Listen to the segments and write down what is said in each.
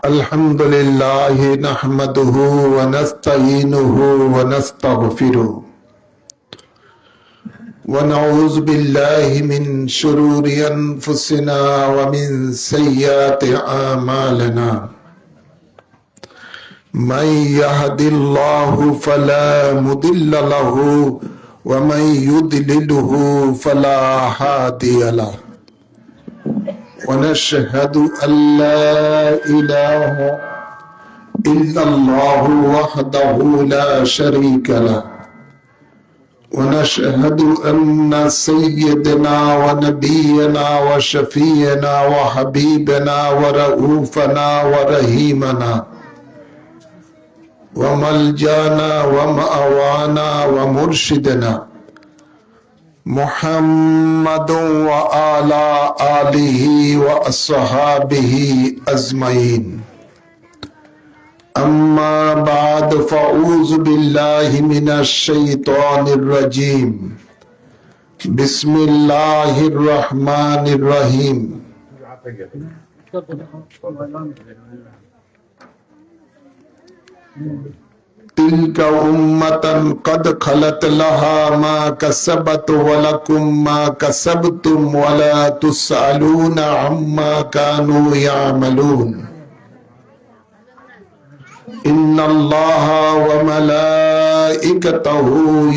अल्हम्दुलिल्लाह नहमदुहु व नस्तईनुहु व नस्तगफिरुहु व नऊज़ु बिल्लाहि मिन शुरूरि अनफुसिना व मिन सय्यिआति आमालिना मन यहदिल्लाहु फला मुदिल्ल लहु व मन युद्लिलहु फला हादिय लहु ونشهد أن لا إله إلا الله وحده لا شريك له ونشهد أن سيدنا ونبينا وشفينا وحبيبنا ورؤوفنا ورحيمنا وملجانا ومأوانا ومرشدنا محمد وعلى آله وأصحابه أجمعين أما بعد فأعوذ بالله من الشيطان الرجيم بسم الله الرحمن الرحيم تلك أمة قد خلت لها ما كسبت ولكم ما كسبتم ولا تسألون عما كانوا يعملون إن الله وملائكته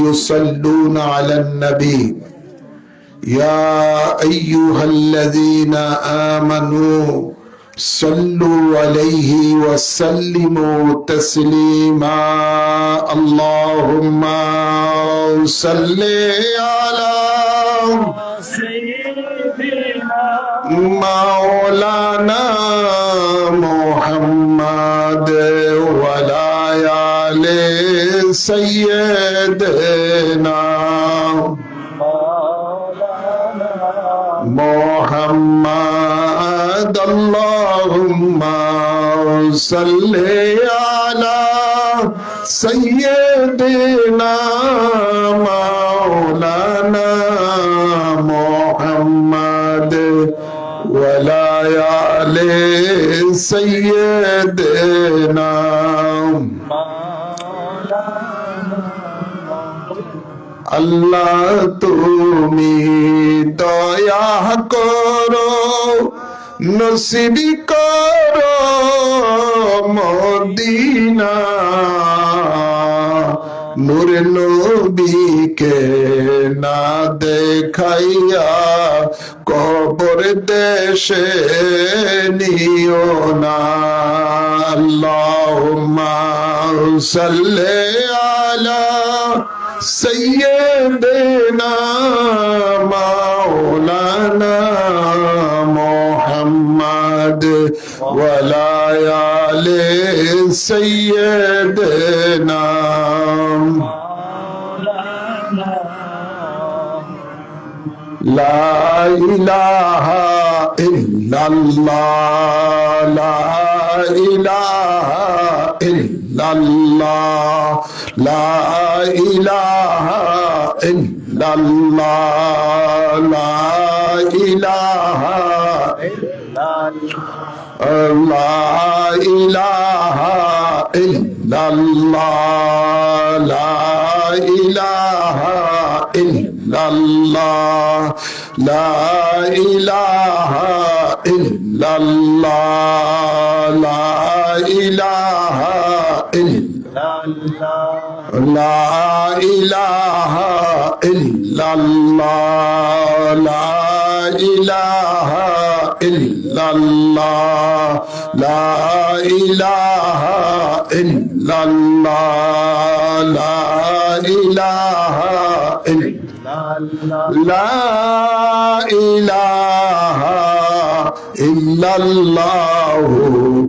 يصلون على النبي يا أيها الذين آمنوا صلوا عليه وسلموا تسليما اللهم صل على سيدنا مولانا محمد وعلى آل سيدنا محمد اللهم صل على سيدنا مولانا محمد وعلى آل سيدنا আল্লাহ তুমি দয়া করো নসিব করো মদিনা নূর নবীকে না দেখাইয়া কবর দেশে নিও না আল্লাহুম্মা সাল্লি আলা سيدنا مولانا محمد وعلى آل سيدنا لا إله إلا الله لا إله إلا الله لا إله إلا الله لا إله إلا الله لا إله إلا الله لا إله إلا الله لا إله إلا الله لا إله إلا لا إله إلا الله لا إله إلا الله لا إله إلا الله لا إله إلا لا إله إلا الله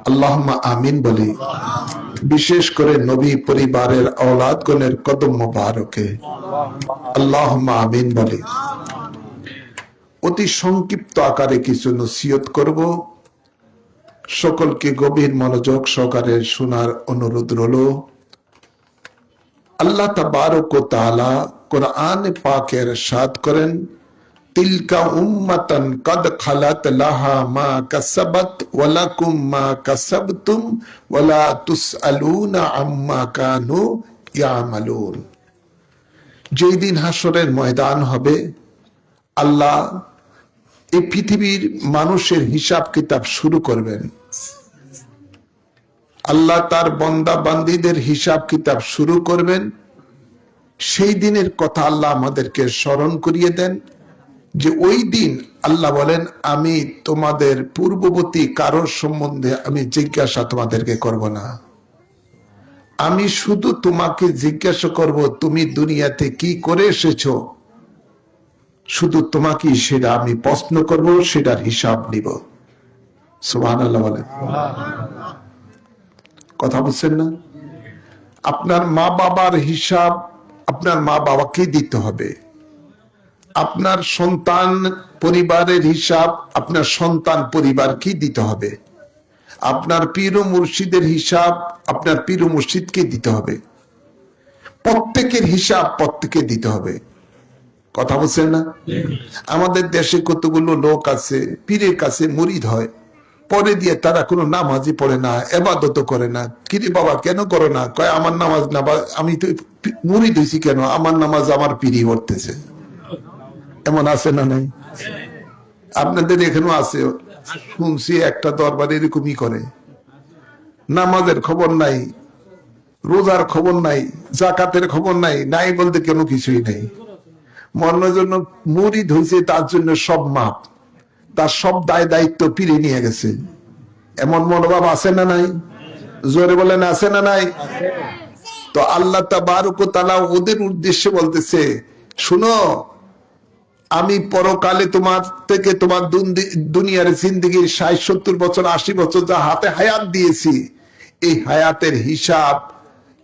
আল্লাহুম্মা আমিন বলি। বিশেষ করে নবী পরিবারের औलादগণের কদম মোবারকে আল্লাহুম্মা আমিন বলি। অতি সংক্ষিপ্ত আকারে কিছু নসিহত করব, সকলকে গভীর মনোযোগ সহকারে শোনার অনুরোধ রইল। আল্লাহ তাবারক ওয়া তাআলা কোরআন পাকে ইরশাদ করেন, তিলকা উম্মাতান কদ খালাত লাহা মা কাসাবাত ওয়া লাকুম মা কাসাবতুম ওয়া লা তুসআলুনা আম্মা কানু ইয়ামালুন। যেই দিন হাসরের ময়দান হবে, আল্লাহ এই পৃথিবীর মানুষের হিসাব কিতাব শুরু করবেন। আল্লাহ তার বান্দা বান্দীদের হিসাব কিতাব শুরু করবেন। সেই দিনের কথা আল্লাহ আমাদেরকে স্মরণ করিয়ে দেন যে ওই দিন আল্লাহ বলেন, আমি তোমাদের পূর্ববর্তী কারোর সম্বন্ধে আমি জিজ্ঞাসা তোমাদেরকে করব না। আমি শুধু তোমাকে জিজ্ঞাসা করব তুমি দুনিয়াতে কি করে এসেছো, শুধু তোমাকে সেটা আমি প্রশ্ন করব, সেটার হিসাব নিব। সুবহানাল্লাহ বলেন। কথা বুঝছেন না? আপনার মা বাবার হিসাব আপনার মা বাবাকে দিতে হবে। আপনার সন্তান পরিবারের হিসাব আপনার সন্তান পরিবারকে দিতে হবে। আপনার পীর ও মুর্শিদের হিসাব আপনার পীর ও মুর্শিদকে দিতে হবে। প্রত্যেকের হিসাব প্রত্যেকে দিতে হবে। কথা বলছেন না? আমাদের দেশে কতগুলো লোক আছে পীরের কাছে মুরিদ হয়, পরে দিয়ে তারা কোনো নামাজই পড়ে না, এবাদত করে না। কিরে বাবা কেন করো না? কয় আমার নামাজ না, আমি তো মুরিদ হয়েছি কেন, আমার নামাজ আমার পীরই পড়তেছে। এমন আছে না নাই? আপনাদের এখানেও আছে, শুনছি একটা দরবার এরকমই করে। নামাজের খবর নাই, রোজার খবর নাই, জাকাতের খবর নাই, নাই বলতে কেন কিছুই নেই। মরণের জন্য মুরিদ হয়েছে, তার জন্য সব মাপ, তার সব দায় দায়িত্ব পীরে নিয়ে গেছে। এমন মনোভাব আছে না নাই? জোরে বলেন আছে না নাই? তো আল্লাহ তাবারক ওয়া তাআলা ওদের উদ্দেশ্যে বলতেছে, শুনো, আমি পরকালে তোমার থেকে তোমার দুনিয়ার জিন্দেগির ৬০-৭০ বছর ৮০ বছর যা হাতে হায়াত দিয়েছি, এই হায়াতের হিসাব,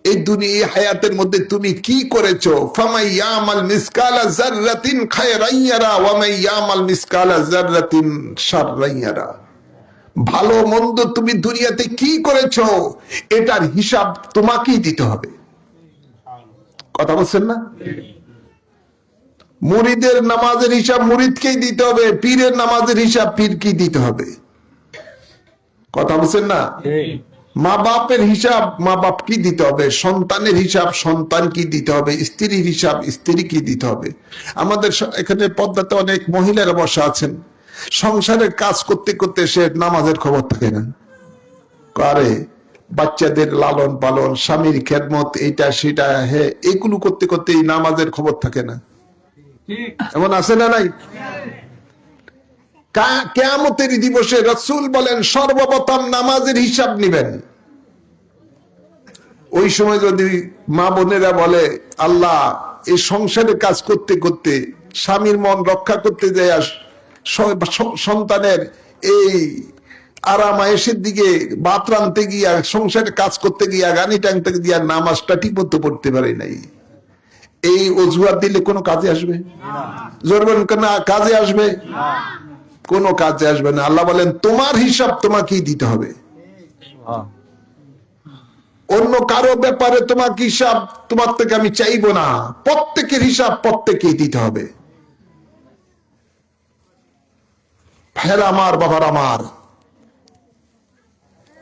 এই দুনিয়া হায়াতের মধ্যে তুমি কি করেছো। ফামাই ইয়ামাল মিসকালা যাররাতিন খায়রান ইয়ারা ওয়া মান ইয়ামাল মিসকালা যাররাতিন শাররান ইয়ারা। ভালো মন্দ তুমি দুনিয়াতে কি করেছো এটার হিসাব তোমাকেই দিতে হবে। কথা বলছেন না? মুরিদের নামাজের হিসাব মুরিদকেই দিতে হবে, পীরের নামাজের হিসাব পীরকেই দিতে হবে। কথা বলছেন না? মা বাপের হিসাব মা বাপ কি দিতে হবে, সন্তানের হিসাব সন্তান কি দিতে হবে, স্ত্রীর হিসাব স্ত্রী কি দিতে হবে। আমাদের এখানে পদ্মাতে অনেক মহিলারা বসা আছেন, সংসারের কাজ করতে করতে সে নামাজের খবর থাকে না। আরে বাচ্চাদের লালন পালন, স্বামীর খেদমত, এইটা সেটা, হ্যাঁ, এগুলো করতে করতে এই নামাজের খবর থাকে না। এমন আছে না নাই? কিয়ামতের দিবসে রাসূল বলেন সর্বপ্রথম নামাজের হিসাব নিবেন। ওই সময় যদি মা বোনেরা বলে, আল্লাহ এই সংসারে কাজ করতে করতে স্বামীর মন রক্ষা করতে যায়, সন্তানের এই আরাম আয়েশের দিকে ভাত রাঁধতে গিয়া, সংসারে কাজ করতে গিয়া, গানি টানতে গিয়া নামাজটা ঠিক মতো পড়তে পারে নাই, এই অজুহাত দিলে কোনো কাজে আসবে? জোর বলেন না, কাজে আসবে? কোনো কাজে আসবে না। আল্লাহ বলেন তোমার হিসাব তোমাকেই দিতে হবে। অন্য কারো ব্যাপারে তোমাকে হিসাব তোমার থেকে আমি চাইবো না, প্রত্যেকের হিসাব প্রত্যেকেই দিতে হবে। ভাইরা আমার, বাবার আমার,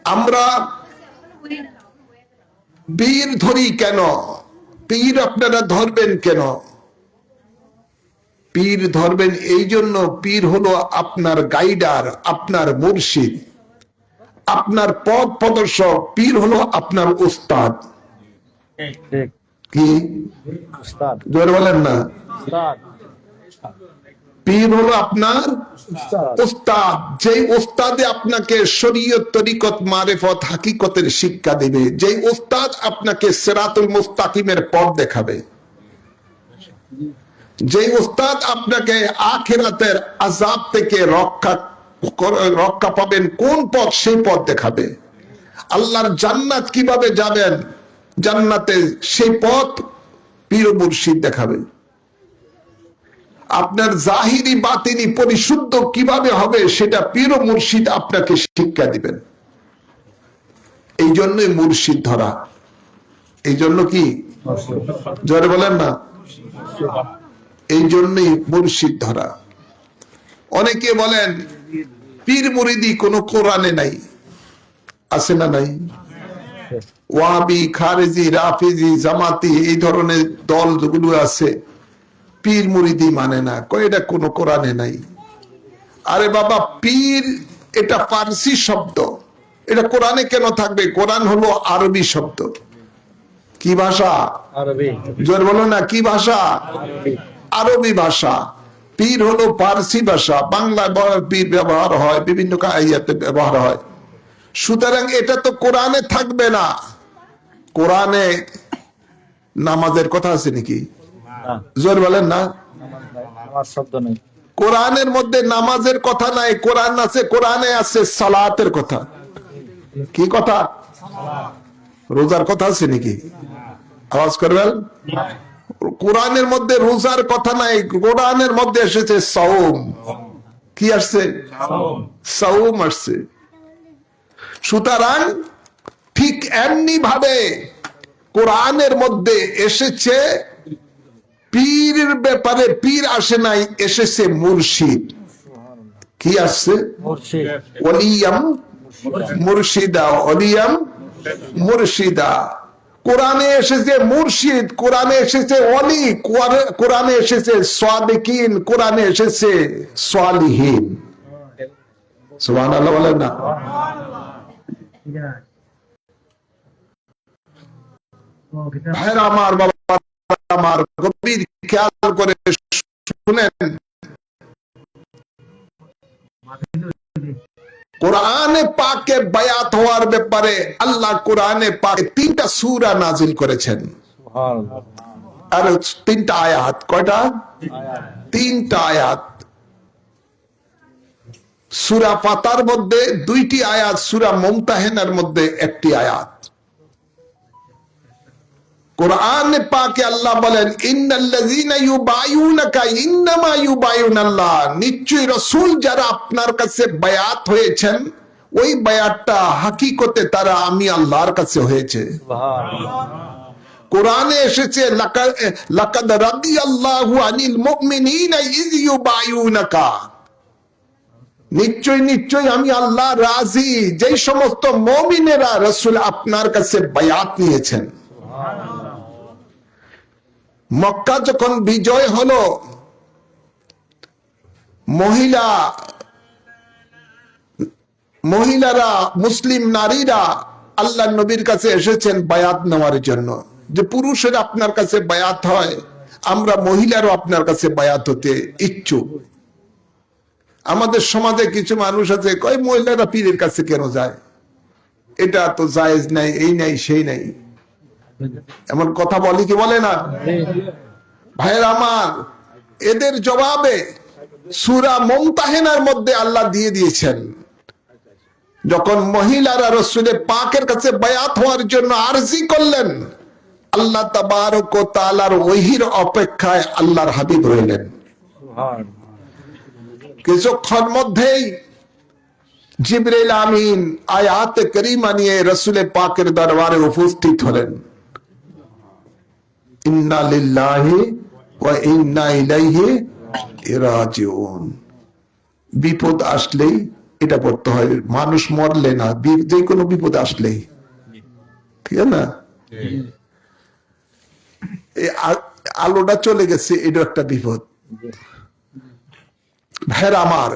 আমরা পীর ধরি কেন? পীর আপনারা ধরবেন কেন? পীর ধরবেন এই জন্য, পীর হলো আপনার গাইডার, আপনার মুর্শিদ, আপনার পথ প্রদর্শক। পীর হলো আপনার উস্তাদ। কি জোরে বলেন না? পীর হলো আপনার উস্তাদ, যেই উস্তাদে আপনাকে শরীয়ত, তরিকত, মারিফত, হাকিকতের শিক্ষা দেবে, যেই উস্তাদ আপনাকে সিরাতুল মুস্তাকিমের পথ দেখাবে, যেই উস্তাদ আপনাকে আখিরাতের আযাব থেকে রক্ষা পাবেন কোন পথ, সেই পথ দেখাবে। আল্লাহর জান্নাত কিভাবে যাবেন, জান্নাতে সেই পথ পীর ও মুর্শিদ দেখাবে। আপনার জাহিরি বাতিনি পরিশুদ্ধ কিভাবে হবে সেটা পীর ও মুর্শিদ আপনাকে শিক্ষা দিবেন। এই জন্যই মুর্শিদ ধরা। এই জন্য কি জোরে বলেন না, এই জন্যই মুর্শিদ ধরা। অনেকে বলেন পীর মুরিদি কোনো কোরআনে নাই, আছে না নাই? ওয়াহাবি, খারেজি, রাফিজি, জামাতি এই ধরনের দল যেগুলো আছে পীর মুরিদি মানে না, কয় এটা কোনো কোরআনে নাই। আরে বাবা, পীর এটা ফার্সি শব্দ, এটা কোরআনে কেন থাকবে? কোরআন হলো আরবি শব্দ। কি ভাষা? আরবি। জোর বলো না, কি ভাষা? আরবি ভাষা। পীর হলো ফার্সি ভাষা, বাংলা পীর ব্যবহার হয়, বিভিন্ন আয়াতে ব্যবহার হয়। সুতরাং এটা তো কোরআনে থাকবে না। কোরআনে নামাজের কথা আছে নাকি? জোর বলেন না, আমার শব্দ নেই। কোরআনের মধ্যে নামাজের কথা নাই। কোরআন আছে, কোরআনে আছে সালাতের কথা। কি কথা? রোজার কথা আছে নাকি? আওয়াজ করবেন। কোরআনের মধ্যে রোজার কথা নাই, কোরআনের মধ্যে এসেছে সাওম। কি আসছে? সাওম আসছে। সুতরাং ঠিক এমনি ভাবে কোরআনের মধ্যে এসেছে পীরের ব্যাপারে, পীর আসে নাই, এসেছে মুর্শিদ। কি আসছে? মুর্শিদ। ওলিয়াম মুর্শিদা, ওলিয়াম মুর্শিদা। কোরআনে এসেছে মুর্শিদ, কোরআনে এসেছে ওলি, কোরআনে এসেছে সাদিকিন, কোরআনে এসেছে সালিহিন। সুবহানাল্লাহ বলেন না। ভাইরা আমার, বাবা আমার, গভীর খেয়াল করে শুনেন। কোরআনে পাকে বায়াত হওয়ার ব্যাপারে আল্লাহ কোরআনে পাকে 3টা সূরা নাজিল করেছেন, আর 3টা আয়াত। কয়টা? 3টা আয়াত। সূরা ফাতার মধ্যে 2টি আয়াত, সূরা মুমতাহিনার মধ্যে 1টি আয়াত। কোরআনে পাকে আল্লাহ বলেন, ইন্নাল্লাযীনা ইউবাইউনাকা ইন্নামা ইউবাইউনাল্লাহ, নিশ্চয়ই রাসূল যারা আপনার কাছে বায়াত হয়েছেন, ওই বায়াতটা হাকিকতে তারা আমি আল্লাহর কাছে হয়েছে। কোরআনে এসেছে লাকাদ রাদিয়াল্লাহু আনিল মুমিনিনা ইয ইউবাইউনাকা, নিশ্চয় নিশ্চয় আমি আল্লাহ রাজি যেই সমস্ত মুমিনেরা রাসূল আপনার কাছে বায়াত নিয়েছেন। মক্কা যখন বিজয় হলো, মহিলারা, মুসলিম নারীরা আল্লাহ নবীর কাছে এসেছেন বায়াত নেওয়ার জন্য, যে পুরুষের আপনার কাছে বায়াত হয়, আমরা মহিলারও আপনার কাছে বায়াত হতে ইচ্ছুক। আমাদের সমাজে কিছু মানুষ আছে, কয় মহিলারা পীরের কাছে কেন যায়, এটা তো জায়েজ নাই, এই নাই সেই নাই, এমন কথা বলে কি বলে না? ভাইরা আমার, এদের জবাবে সূরা মুমতাহিনার মধ্যে আল্লাহ দিয়ে দিয়েছেন, যখন মহিলারা রাসূল পাকের কাছে বায়াত হওয়ার জন্য আরজি করলেন, আল্লাহ তাবারক ওয়া তাআলার ওহীর অপেক্ষায় আল্লাহর হাবিব রইলেন। কিছুক্ষণ মধ্যেই জিবরিল আমিন আয়াতে কারিমা নিয়ে রাসূল পাকের দরবারে উপস্থিত হলেন। ইন্না লিল্লাহি ওয়া ইন্না ইলাইহি রাজিউন। বিপদ আসলেই এটা পড়তে হয়, মানুষ মরলে না, যে কোনো বিপদ আসলেই, ঠিক আছে না? এই আলোটা চলে গেছে, এটা একটা বিপদ। ভাইরা আমার,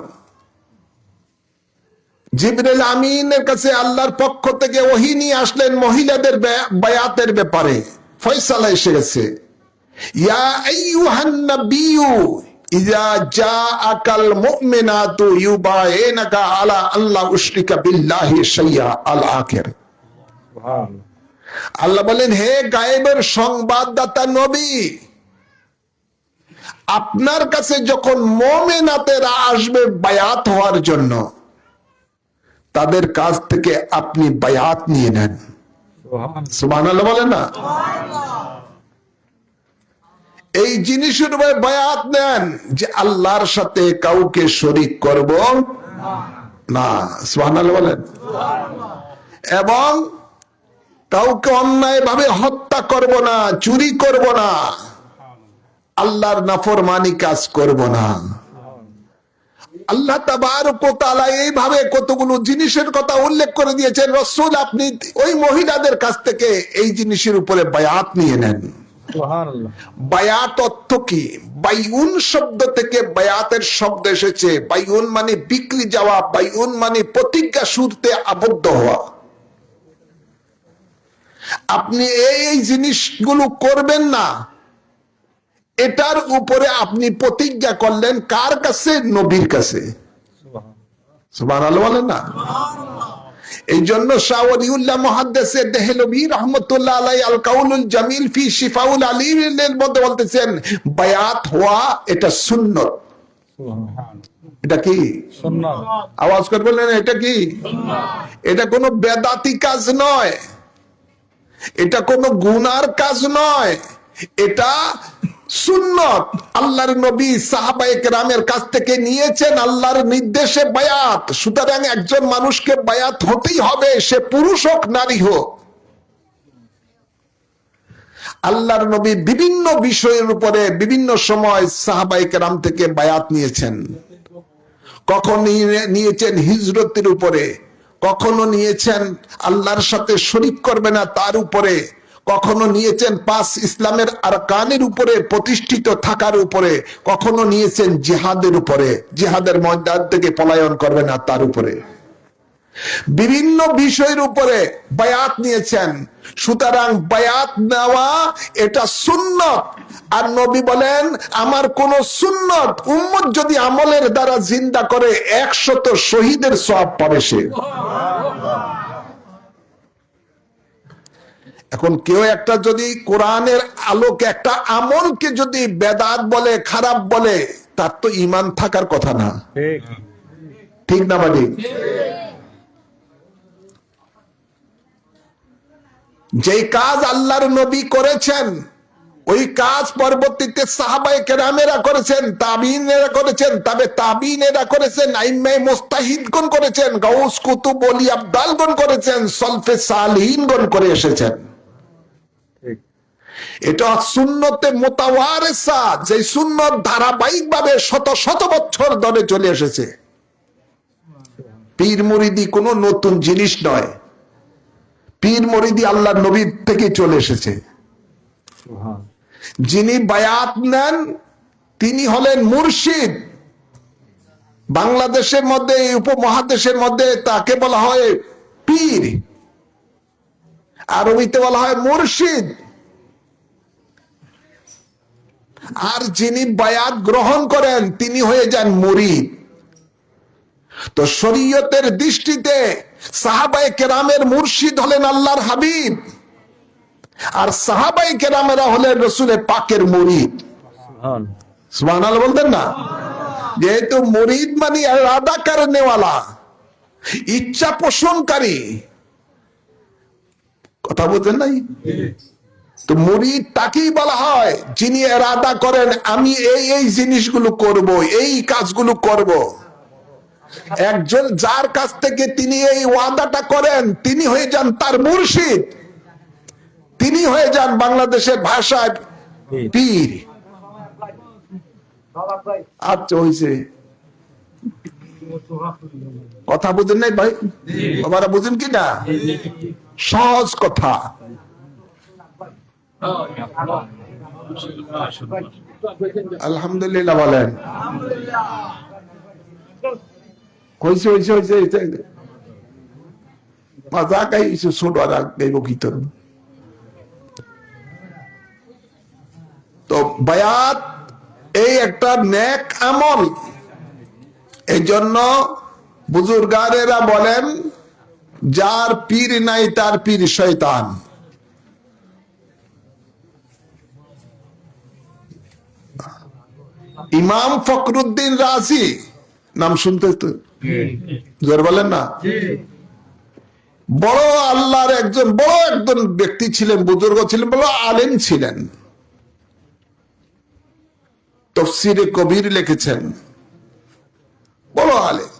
জিবরিল আমিনের কাছে আল্লাহর পক্ষ থেকে ওহী নিয়ে আসলেন মহিলাদের বায়াতের ব্যাপারে। ফয়সালা এসে গেছে। ইয়া আইয়ুহান নাবিয়্যু ইযা জাআকাল মুমিনাতু ইউবাইনাকা আলা আল্লা উশরিকা বিল্লাহি শাইআ, আল আখির। আল্লাহ বলেন, হে গায়েবের সংবাদদাতা নবী, আপনার কাছে যখন মুমিনাতেরা আসবে বায়াত হওয়ার জন্য, তাদের কাছ থেকে আপনি বায়াত নিয়ে নেন। সুবহানাল্লাহ বলেন না? এই জিনিসের উপরে বায়াত নেন যে আল্লাহর সাথে কাউকে শরীক করব না। সুবহানাল্লাহ বলেন। এবং কাউকে অন্যায় ভাবে হত্যা করব না, চুরি করব না, আল্লাহর নাফরমানি কাজ করব না। আল্লাহ তাবারক ওয়া তাআলা এইভাবে কতগুলো জিনিসের কথা উল্লেখ করে দিয়েছেন। রাসূল আপনি ওই মহিলাদের কাছ থেকে এই জিনিসের উপরে বায়াত নিয়ে নেন। সুবহানাল্লাহ। বায়াত অর্থ কি? বাইউন শব্দ থেকে বায়াতের শব্দ এসেছে। বাইউন মানে বিক্রি যাওয়া, বাইউন মানে প্রতিজ্ঞা সুরতে আবদ্ধ হওয়া। আপনি এই জিনিসগুলো করবেন না, এটার উপরে আপনি প্রতিজ্ঞা করলেন কার কাছে? নবীর কাছে। সুবহানাল্লাহ বলেন না? এই জন্য শাহ ওয়ালিউল্লাহ মুহাদ্দিসে দেহলভী রাহমাতুল্লাহ আলাইহি আল কাউলুল জামিল ফি শিফাউল আলীমের মধ্যে বলতেছেন বায়াত হওয়া এটা সুন্নাত। এটা কি সুন্নাত? আওয়াজ করে বললেন এটা কি? এটা কোনো বেদাতি কাজ নয়, এটা কোনো গুনার কাজ নয়, এটা সুন্নত। আল্লাহর নবী সাহাবায়ে কেরামের কাছ থেকে নিয়েছেন আল্লাহর নির্দেশে বায়াত। সুতরাং একজন মানুষকে বায়াত হতেই হবে, সে পুরুষ হোক নারী হোক। আল্লাহর নবী বিভিন্ন বিষয়ের উপরে বিভিন্ন সময় সাহাবায়ে কেরাম থেকে বায়াত নিয়েছেন। কখন নিয়েছেন হিজরতের উপরে, কখনো নিয়েছেন আল্লাহর সাথে শরীক করবে না তার উপরে, কখনো নিয়েছেন 5 ইসলামের আরকানের উপরে প্রতিষ্ঠিত থাকার উপরে, কখনো নিয়েছেন জিহাদের উপরে, জিহাদের ময়দান থেকে পলায়ন করবে না তার উপরে। বিভিন্ন বিষয়ের উপরে বায়াত নিয়েছেন। সুতরাং বায়াত নেওয়া এটা সুন্নত। আর নবী বলেন আমার কোন সুন্নত উম্মত যদি আমলের দ্বারা জিন্দা করে 100 শহীদের সওয়াব পাবে সে। এখন কেউ একটা যদি কোরআনের আলোকে একটা আমলকে যদি বেদাত বলে, খারাপ বলে, তার তো ঈমান থাকার কথা না। ঠিক। ঠিক না বাড়ি? যেই কাজ আল্লাহর নবী করেছেন ওই কাজ পরবর্তীতে সাহাবায়ে কেরামেরা করেছেন, তাবিঈনেরা করেছেন, তবে তাবিঈনেরা করেছেন, আইম্মায়ে মুস্তাহিদগণ করেছেন, গাউস কুতুব ওলি আবদালগণ করেছেন, সলফে সালিহিনগণ করে এসেছেন। ঠিক। এটা সুন্নতে মুতাওয়ারিসা, যে সুন্নত ধারাবাহিকভাবে শত শত বছর ধরে চলে এসেছে। পীর মুরিদি কোনো নতুন জিনিস নয়। পীর মুরিদি আল্লাহর নবীর থেকে চলে এসেছে। যিনি বায়াত নেন তিনি হলেন মুর্শিদ। বাংলাদেশের মধ্যে, এই উপমহাদেশের মধ্যে তাকে বলা হয় পীর, আরবিতে বলা হয় মুর্শিদ। আর যিনি বায়াত গ্রহণ করেন তিনি হয়ে যান মুরিদ। তো শরীয়তের দৃষ্টিতে সাহাবায়ে কেরামের মুর্শিদ হলেন আল্লাহর হাবিব, আর সাহাবায়ে কেরামেরা হলেন রাসূলের পাকের মুরিদ। সুবহানাল্লাহ বলতেন না? যেহেতু মুরিদ মানে ইরাদা করনেওয়ালা, ইচ্ছা পোষণকারী, কথা বলতেন নাই? তো মুরিদ তাকেই বলা হয় যিনি ইরাদা করেন আমি এই এই জিনিসগুলো করব, এই কাজগুলো করব। একজন যার কাছ থেকে তিনি এই ওয়াদাটা করেন তিনি হয়ে যান তার মুর্শিদ, তিনি হয়ে যান বাংলাদেশের ভাষায় পীর। আচ্ছা হয়েছে, কথা বুঝেন নাই ভাই? বাবারা বুঝেন কি না? সহজ কথা। আলহামদুলিল্লাহ বলেন। হয়েছে হয়েছে হয়েছে মজা গাইছে, ছোট আর গাইব কীর্তন। তো বায়াত এই একটা নেক আমল। এই জন্য বুজুর্গারেরা বলেন যার পীর নাই তার পীর শয়তান। ইমাম ফখরুদ্দিন রাজি নাম শুনতে তো জোর বলেন না? বড় আল্লাহর একজন ব্যক্তি ছিলেন, বুজুর্গ ছিলেন, বড় আলেম ছিলেন, তফসিরে কবির লিখেছেন, বড় আলেম।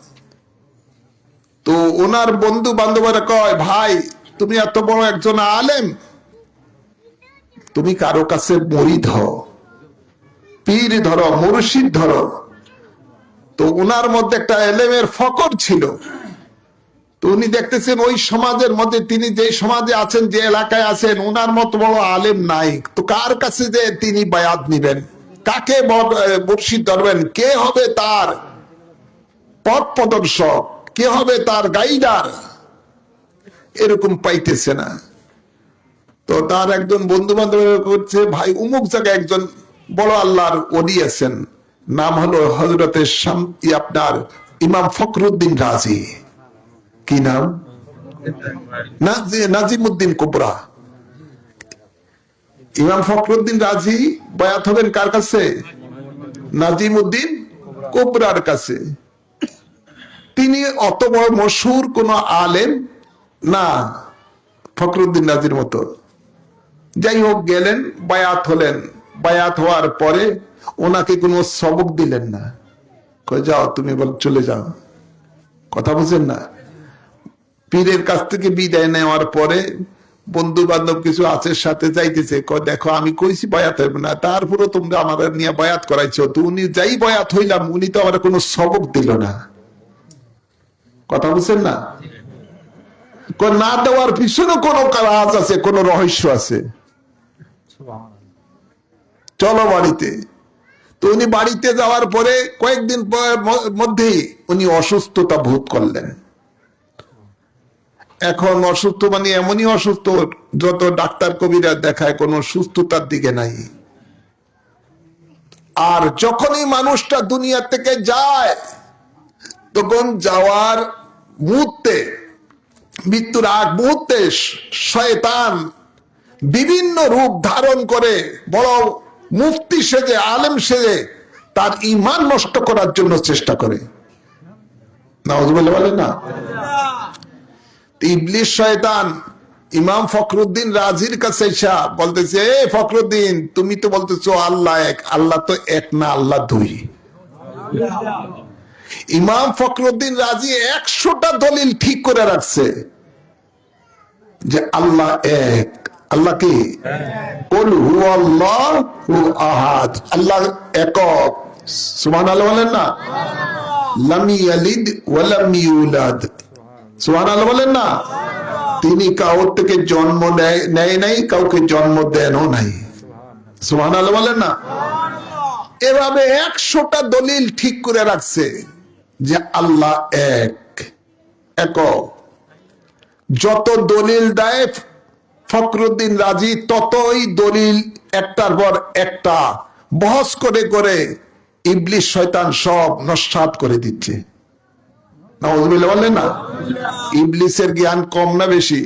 তো ওনার বন্ধু বান্ধবরা কয়, ভাই তুমি এত বড় একজন আলেম, তুমি কারো কাছে মুরিদ হও, পীর ধরো, মুর্শিদ ধরো। তো ওনার মধ্যে একটা এলেমের ফকর ছিল। তো উনি দেখতেছেন ওই সমাজের মধ্যে, তিনি যে সমাজে আছেন, যে এলাকায় আছেন, ওনার মতো বড় আলেম নাই। তো কার কাছে যে তিনি বায়াত নিবেন, কাকে মুর্শিদ ধরবেন, কে হবে তার পথ প্রদর্শক, কে হবে তার গাইডার, এরকম পাইতেছে না। তো তার একজন বন্ধু বান্ধব করছে, ভাই অমুক জায়গায় একজন বড় আল্লাহর ওলি আছেন, নাম হলো হযরতে আপনার ইমাম ফখরুদ্দিন রাজি। কি নাম? নাজিমউদ্দিন কুবরা। ইমাম ফখরুদ্দিন রাজি বায়াত হবেন কার কাছে? নাজিমউদ্দিন কুবরার কাছে। তিনি অত বড় মশহুর কোন আলেম না, ফখরুদ্দিন রাজির মতো। যাই হোক, গেলেন, বায়াত হলেন। বায়াত হওয়ার পরে ওনাকে কোনো সবক দিলেন না, কই যাও তুমি, চলে যাও। কথা বুঝেন না? পীরের কাছ থেকে বিদায় নেওয়ার পরে বন্ধু বান্ধব কিছু আছে সাথে যাইতেছে, দেখো আমি কইছি বায়াত হইব না, তারপরে তোমরা আমার নিয়ে বায়াত করাইছো। তো উনি যাই বায়াত হইলাম, উনি তো আমার কোনো সবক দিল না। কথা বুঝছেন না? না দেওয়ার পিছনে কোনো কাজ আছে, কোন রহস্য আছে। চলো বাড়িতে। তো উনি বাড়িতে যাওয়ার পরে কয়েকদিন মধ্যেই উনি অসুস্থতা বোধ করলেন। এখন অসুস্থ মানে এমনই অসুস্থ, যত ডাক্তার কবিরা দেখায় কোনো সুস্থতার দিকে নাই। আর যখনই মানুষটা দুনিয়া থেকে যায়, তখন যাওয়ার মুহূর্তে, মৃত্যুর আগ মুহূর্তে শয়তান বিভিন্ন রূপ ধারণ করে বড় মুফতি সেজে, আলেম সেজে তার ঈমান নষ্ট করার জন্য চেষ্টা করে। নাউজুবিল্লাহ বলেন না? ইবলিস শয়তান ইমাম ফখরুদ্দিন রাজির কাছে এসে বলতেছে, ফখরুদ্দিন তুমি তো বলতেছো আল্লাহ এক, আল্লাহ তো এক না, আল্লাহ দুই। ইমাম ফখরুদ্দিন রাজি 100টা দলিল ঠিক করে রাখছে যে আল্লাহ এক। আল্লাহ কি? কুল হুয়াল্লাহু আহাদ, আল্লাহ একক। সুবহানাল্লাহ বলেন না? লাম ইয়ালিদ ওয়া লাম ইউলাদ। সুবহানাল্লাহ বলেন না? তিনি কাউর থেকে জন্ম নেয় নাই, কাউকে জন্ম দেনও নাই। সুবহানাল্লাহ বলেন না? এভাবে 100টা দলিল ঠিক করে রাখছে যে আল্লাহ এক, একক। যত দলিল দেয় ফখরুদ্দিন রাজি, ততই দলিল একটার পর একটা বহস করে করে ইবলিস শয়তান সব নস্যাৎ করে দিচ্ছে। নাউজুবিল্লাহ বলেন না? ইবলিসের জ্ঞান কম না বেশি?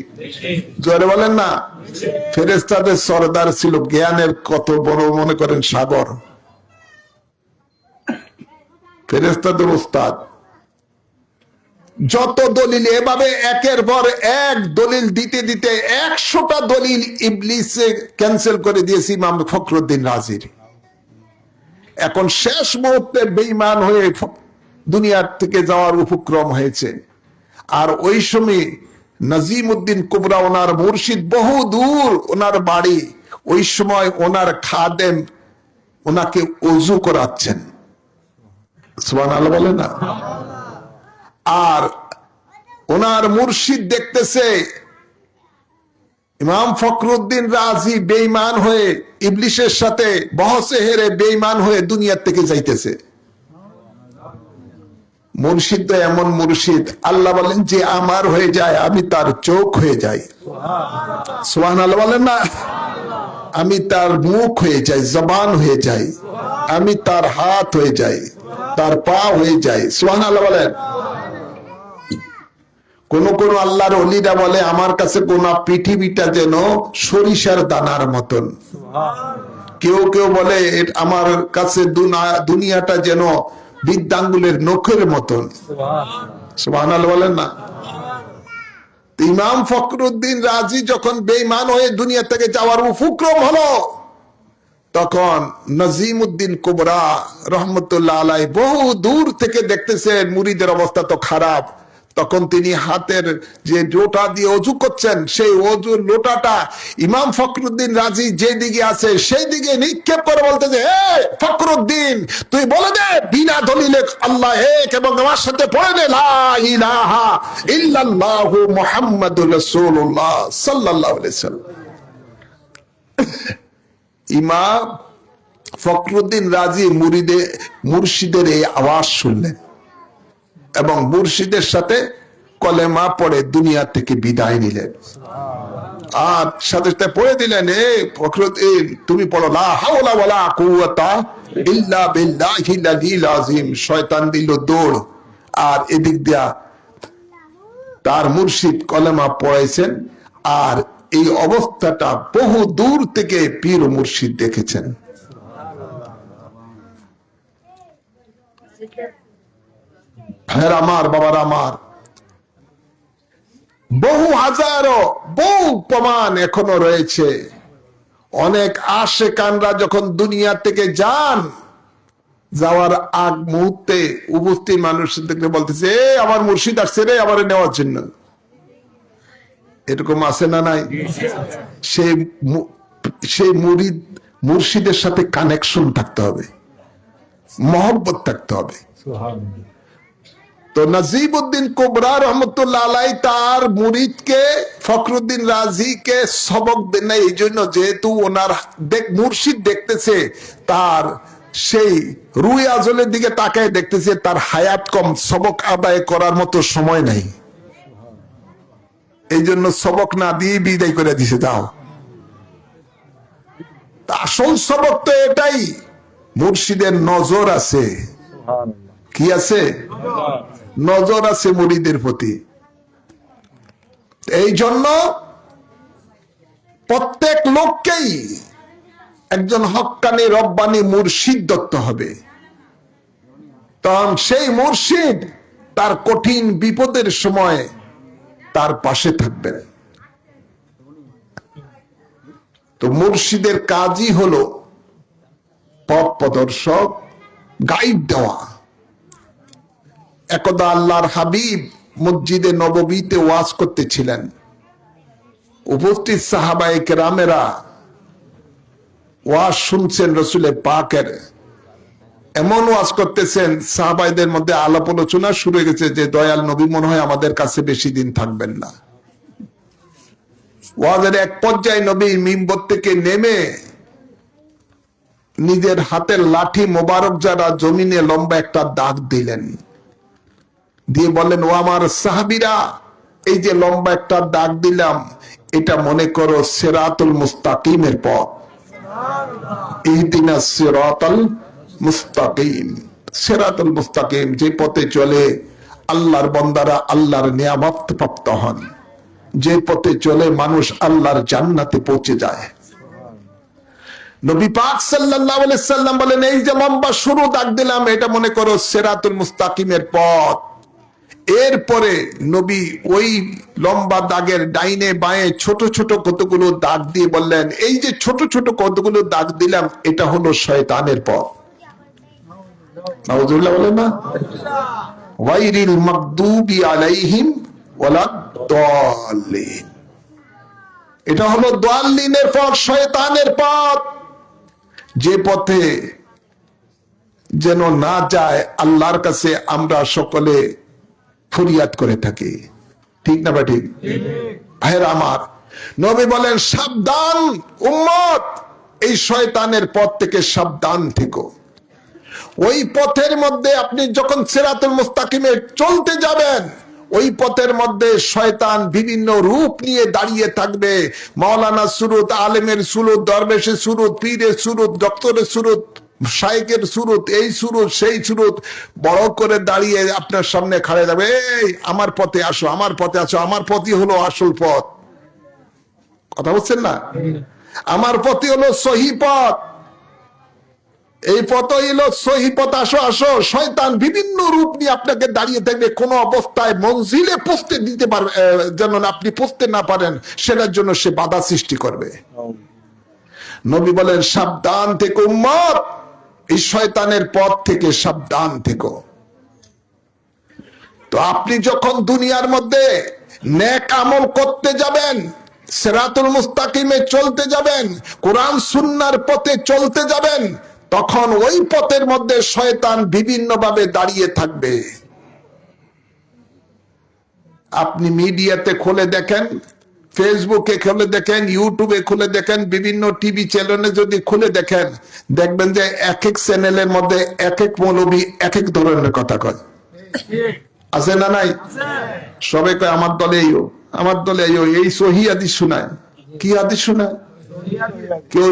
জোরে বলেন না? ফেরেশতাদের সরদার ছিল, জ্ঞানের কত বড় মনে করেন সাগর। ফেরেশতাদের ওস্তাদ। যত দলিল এভাবে একের পর এক দলিল দিতে দিতে 100টা দলিল ইবলিসে ক্যান্সেল করে দিয়েছে ইমাম ফখরুদ্দিন রাজির। এখন শেষ মুহূর্তে বেঈমান হয়ে দুনিয়ার থেকে যাওয়ার উপক্রম হয়েছে। আর ওই সময় নাজিমউদ্দিন কুবরা, ওনার মুর্শিদ, বহু দূর ওনার বাড়ি। ওই সময় ওনার খাদেম ওনাকে ওযু করাচ্ছেন। সুবহানাল্লাহ বলেন না? আর ওনার মুর্শিদ দেখতেছে ইমাম ফখরুদ্দিন রাজি বেঈমান হয়ে, ইবলিসের সাথে বহসে হেরে বেঈমান হয়ে দুনিয়ার থেকে যাইতেছে। মুর্শিদ তো এমন মুর্শিদ, আল্লাহ বলেন যে আমার হয়ে যায় আমি তার চোখ হয়ে যাই। সুবহানাল্লাহ বলেন না? আমি তার মুখ হয়ে যাই, জবান হয়ে যাই, আমি তার হাত হয়ে যাই, তার পা হয়ে যাই। সুবহানাল্লাহ বলেন? কোন কোন আল্লাহর ওলিরা বলে আমার কাছে কোন পৃথিবীটা যেন সরিষার দানার মতন। কেউ কেউ বলে আমার কাছে দুনিয়াটা যেন বৃদ্ধাঙ্গুলের নখের মতন। সুবহানাল্লাহ বলেন না? ইমাম ফখরুদ্দিন রাজি যখন বেঈমান হয়ে দুনিয়া থেকে যাওয়ার উপক্রম হলো, তখন নাজিমউদ্দিন কুবরা রহমতুল্লাহ আলাই বহু দূর থেকে দেখতেছেন মুরিদের অবস্থা তো খারাপ। তখন তিনি হাতের যে লোটা দিয়ে অজু করছেন, সেই অজুর লোটাটা ইমাম ফখরুদ্দিন রাজি যে দিকে আছে সেই দিকে নিক্ষেপ করে বলতেছে, হে ফখরুদ্দিন, তুই বলে দে বিনা দলিলে আল্লাহ এক, এবং আমার সাথে পড়ে দে লা ইলাহা ইল্লাল্লাহু মুহাম্মাদুর রাসূলুল্লাহ সাল্লাল্লাহু আলাইহি ওয়াসাল্লাম। ইমাম ফখরুদ্দিন রাজি মুর্শিদের এই আওয়াজ শুনলেন এবং মুর্শিদের সাথে কলেমা পড়ে দুনিয়া থেকে বিদায় নিলেন। আর সাথে সাথে পড়ে দিলেন, এ ফখরুদ্দিন তুমি পড়ো লা হাওলা ওয়ালা কুওয়াতা ইল্লা বিল্লাহিল আলিয়্যিল আযীম। শয়তান দিল দৌড়, আর এদিক দিয়া তার মুর্শিদ কলেমা পড়াইছেন। আর এই অবস্থাটা বহু দূর থেকে পীর ও মুর্শিদ দেখেছেন। ভাইয়ের আমার, বাবার আমার, বহু হাজারো বহু প্রমাণ এখনো রয়েছে। অনেক আশেকানরা যখন দুনিয়া থেকে যান, যাওয়ার আগ মুহূর্তে উপস্থিত মানুষ দেখলে বলতেছে, এ আমার মুর্শিদ আসছে রে আমার নেওয়ার জন্য। এরকম আছে না নাই? সেই মুরিদ মুর্শিদের সাথে কানেকশন থাকতে হবে, মহব্বত থাকতে হবে। তো নাজিমউদ্দিন কুবরা রহমতুল্লাহ আলাই তার মুরিদকে ফখরুদ্দিন রাজিকে সবক দেন না, এই জন্য যেহেতু ওনার মুর্শিদ দেখতেছে তার সেই রুই আজলের দিকে তাকায় দেখতেছে তার হায়াত কম, সবক আদায় করার মতো সময় নাই, এই জন্য সবক না দিয়ে বিদায় করে দিছে। যাও, আসল সবক তো এটাই, মুর্শিদের নজর আছে। কি আছে? নজর আছে মুরিদের প্রতি। এই জন্য প্রত্যেক লোককেই একজন হক্কানি রব্বানি মুর্শিদ ধরতে হবে। তখন সেই মুর্শিদ তার কঠিন বিপদের সময় তার পাশে থাকবেন। তো মুর্শিদের কাজই হলো পথ প্রদর্শক, গাইড দেওয়া। একদা আল্লাহর হাবিব মসজিদে নববীতে ওয়াজ করতেছিলেন। উপস্থিত সাহাবায়ে কেরামেরা ওয়াজ শুনছেন রাসূলের পাকের। এমন ওয়াজ করতেছেন, সাহাবাইদের মধ্যে আলাপ আলোচনা শুরু হয়ে গেছে যে দয়াল নবী মনে হয় আমাদের কাছে বেশি দিন থাকবেন না। ওয়াজের এক পর্যায়ে নবী মিম্বর থেকে নেমে নিজের হাতের লাঠি মোবারক যারা জমিনে লম্বা একটা দাগ দিলেন, দিয়ে বললেন, ও আমার সাহাবীরা, এই যে লম্বা একটা দাগ দিলাম, এটা মনে করো সিরাতুল মুস্তাকিমের পথ। ইহদিনাস সিরাতাল মুস্তাকিম। সিরাতুল মুস্তাকিম, যে পথে চলে আল্লাহর বান্দারা আল্লাহর নিয়ামত প্রাপ্ত হন, যে পথে চলে মানুষ আল্লাহর জান্নাতে পৌঁছে যায়। নবী পাক সাল্লাল্লাহু আলাইহি সাল্লাম বলেন, এই যে লম্বা সরু দাগ দিলাম, এটা মনে করো সিরাতুল মুস্তাকিমের পথ। এরপরে নবী ওই লম্বা দাগের ডাইনে বাঁয়ে ছোট ছোট কতগুলো দাগ দিয়ে বললেন, এই যে ছোট ছোট কতগুলো দাগ দিলাম, এটা হলো শয়তানের পথ। নাউযুবিল্লাহ বলেন না? গায়রিল মাগদুবি আলাইহিম ওয়ালাদ-দাল্লিন। এটা হলো দাল্লিনের পথ, শয়তানের পথ, যে পথে যেন না যায় আল্লাহর কাছে আমরা সকলে ফরিয়াদ করে থাকি। ঠিক না বা ঠিক? ভাইরা আমার, নবী বলেন, সাবধান উম্মত, এই শয়তানের পথ থেকে সাবধান থেকো। ওই পথের মধ্যে আপনি যখন সিরাতুল মুস্তাকিমে চলতে যাবেন, ওই পথের মধ্যে শয়তান বিভিন্ন রূপ নিয়ে দাঁড়িয়ে থাকবে। মাওলানা সুরুত, আলেমের সুরুত, দরবেশের সুরুত, পীরের সুরুত, ডক্টরের সুরুত, শাইখের সুরুত, এই সুরুত সেই সুরুত বড় করে দাঁড়িয়ে আপনার সামনে খাড়ে যাবে, এই আমার পথে আসো, আমার পথে আসো। আমার পথই হলো আসল পথ। কথা বলছেন না? আমার পথই হলো সহি পথ। এই পথ হইলো সহি পথ, আসো আসো। শয়তান বিভিন্ন রূপ নিয়ে আপনাকে দাঁড়িয়ে থাকবে, কোন অবস্থায় মঞ্জিলে পৌঁছতে দিতে পারবে, যেন আপনি পৌঁছতে না পারেন সেটার জন্য সে বাধা সৃষ্টি করবে। নবী বলেন, সাবধান থেকো উম্মত, এই শয়তানের পথ থেকে সাবধান থেকো। তো আপনি যখন দুনিয়ার মধ্যে নেক আমল করতে যাবেন, সিরাতুল মুস্তাকিমে চলতে যাবেন, কোরআন সুন্নাহর পথে চলতে যাবেন, তখন ওই পথের মধ্যে শয়তান বিভিন্ন ভাবে দাঁড়িয়ে থাকবে। আপনি মিডিয়াতে খুলে দেখেন, ফেসবুকে খুলে দেখেন, ইউটিউবে খুলে দেখেন, বিভিন্ন টিভি চ্যানেলে যদি খুলে দেখেন, দেখবেন যে এক এক চ্যানেলের মধ্যে এক এক মৌলবী এক এক ধরনের কথা কয়। আছে না নাই? সবাই কয় আমার দলে আমার দলে এই সহি হাদিস শোনায়। কি হাদিস শোনায়? কেউ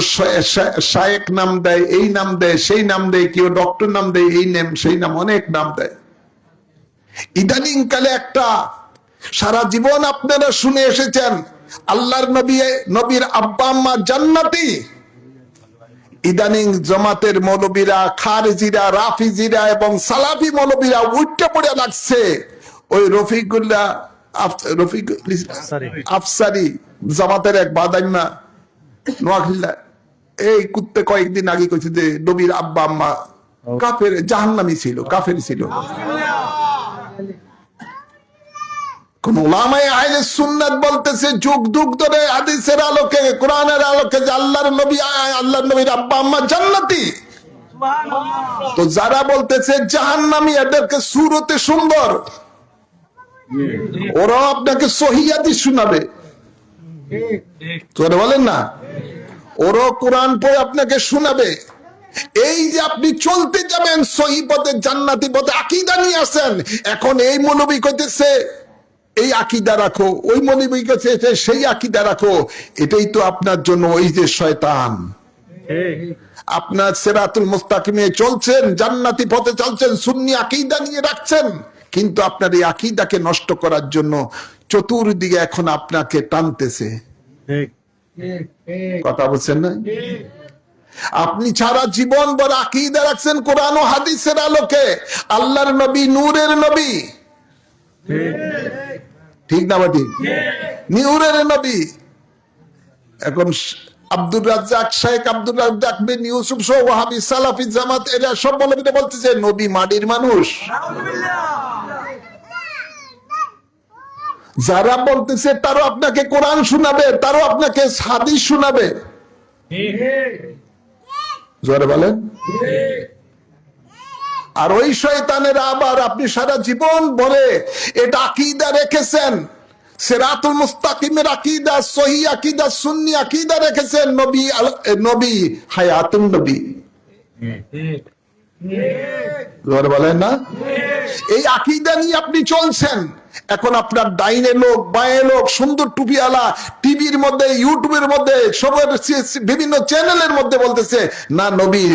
শায়েক নাম দেয়, এই নাম দেয়, সেই নাম দেয়, কেউ ডক্টর নাম দেয়, এই নাম সেই নাম, অনেক নাম দেয়। ইদানিং কালে একটা সারা জীবন আপনারা শুনে এসেছেন, আল্লাহর নবীর আব্বা আম্মা জান্নাতি। ইদানিং জামাতের মৌলবীরা, খারজিরা, রাফিজিরা এবং সালাফি মৌলবীরা উঠে পড়ে লাগছে ওই রফিকুল্লাহ আফসারি, জামাতের এক বাদাইমা নোয়াখিল্লা, এই কুত্তে কয়েকদিন আগে কইছে যে নবীর আব্বা আম্মা কাফের, জাহান্নামী ছিল, কাফের ছিল। কোন উলামায়ে আহলে সুন্নাত বলতেছে যুগ যুগ ধরে হাদিসের আলোকে, কোরআনের আলোকে যে আল্লাহর নবীর আব্বা আম্মা জান্নাতি। তো যারা বলতেছে জাহান্নামী, এদেরকে সুরতে সুন্দর, ওরাও আপনাকে সহিহ হাদিস শোনাবে। তোরা বলেন না, ওরাও কোরআন পড়ে আপনাকে শোনাবে। এই যে আপনি চলতে যাবেন সহিহ পথে, জান্নাতি পথে, আকীদা নিয়ে আসেন। এখন এই মৌলবী কইতেছে এই আকীদা রাখো, ওই মৌলবী কইতেছে সেই আকীদা রাখো। এটাই তো আপনার জন্য ওই যে শয়তান। আপনার সিরাতুল মুস্তাকিমে চলছেন, জান্নাতি পথে চলছেন, সুন্নি আকীদা নিয়ে রাখছেন, কিন্তু আপনার এই আকীদাকে নষ্ট করার জন্য চতুর্দিকে এখন আপনাকে টানতেছে। কথা বলছেন না? আপনি সারা জীবন বড় আকীদা রাখছেন কোরআন ও হাদিসের আলোকে, আল্লাহর নবী নূরের নবী, ঠিক না বাটি? নূরের নবী। এখন আব্দুর রাজ্জাক, শেখ আব্দুর রাজ্জাক বিন ইউসুফ সহ ওয়াহাবি, সালাফি, জামাত, এরা সব মৌলবীরা বলতেছে নবী মাটির মানুষ। যারা বলতেছে তারও আপনাকে কোরআন শোনাবে, তারও আপনাকে হাদিস শোনাবে। জোরে বলেন। আর ওই শয়তানেরা আবার আপনি সারা জীবন ভরে এটা আকীদা রেখেছেন, সিরাতুল মুস্তাকিমের আকীদা, সহিহ আকীদা, সুন্নি আকীদা রেখেছেন, নবী হায়াতুন নবী। জোরে বলেন না? এই আকীদা নিয়ে আপনি চলছেন। এখন আপনার ডাইনে লোক, বাঁয়ে লোক, সুন্দর টুপিওয়ালা টিভির মধ্যে, ইউটিউবের মধ্যে, সবার বিভিন্ন চ্যানেলের মধ্যে বলতেছে না নবী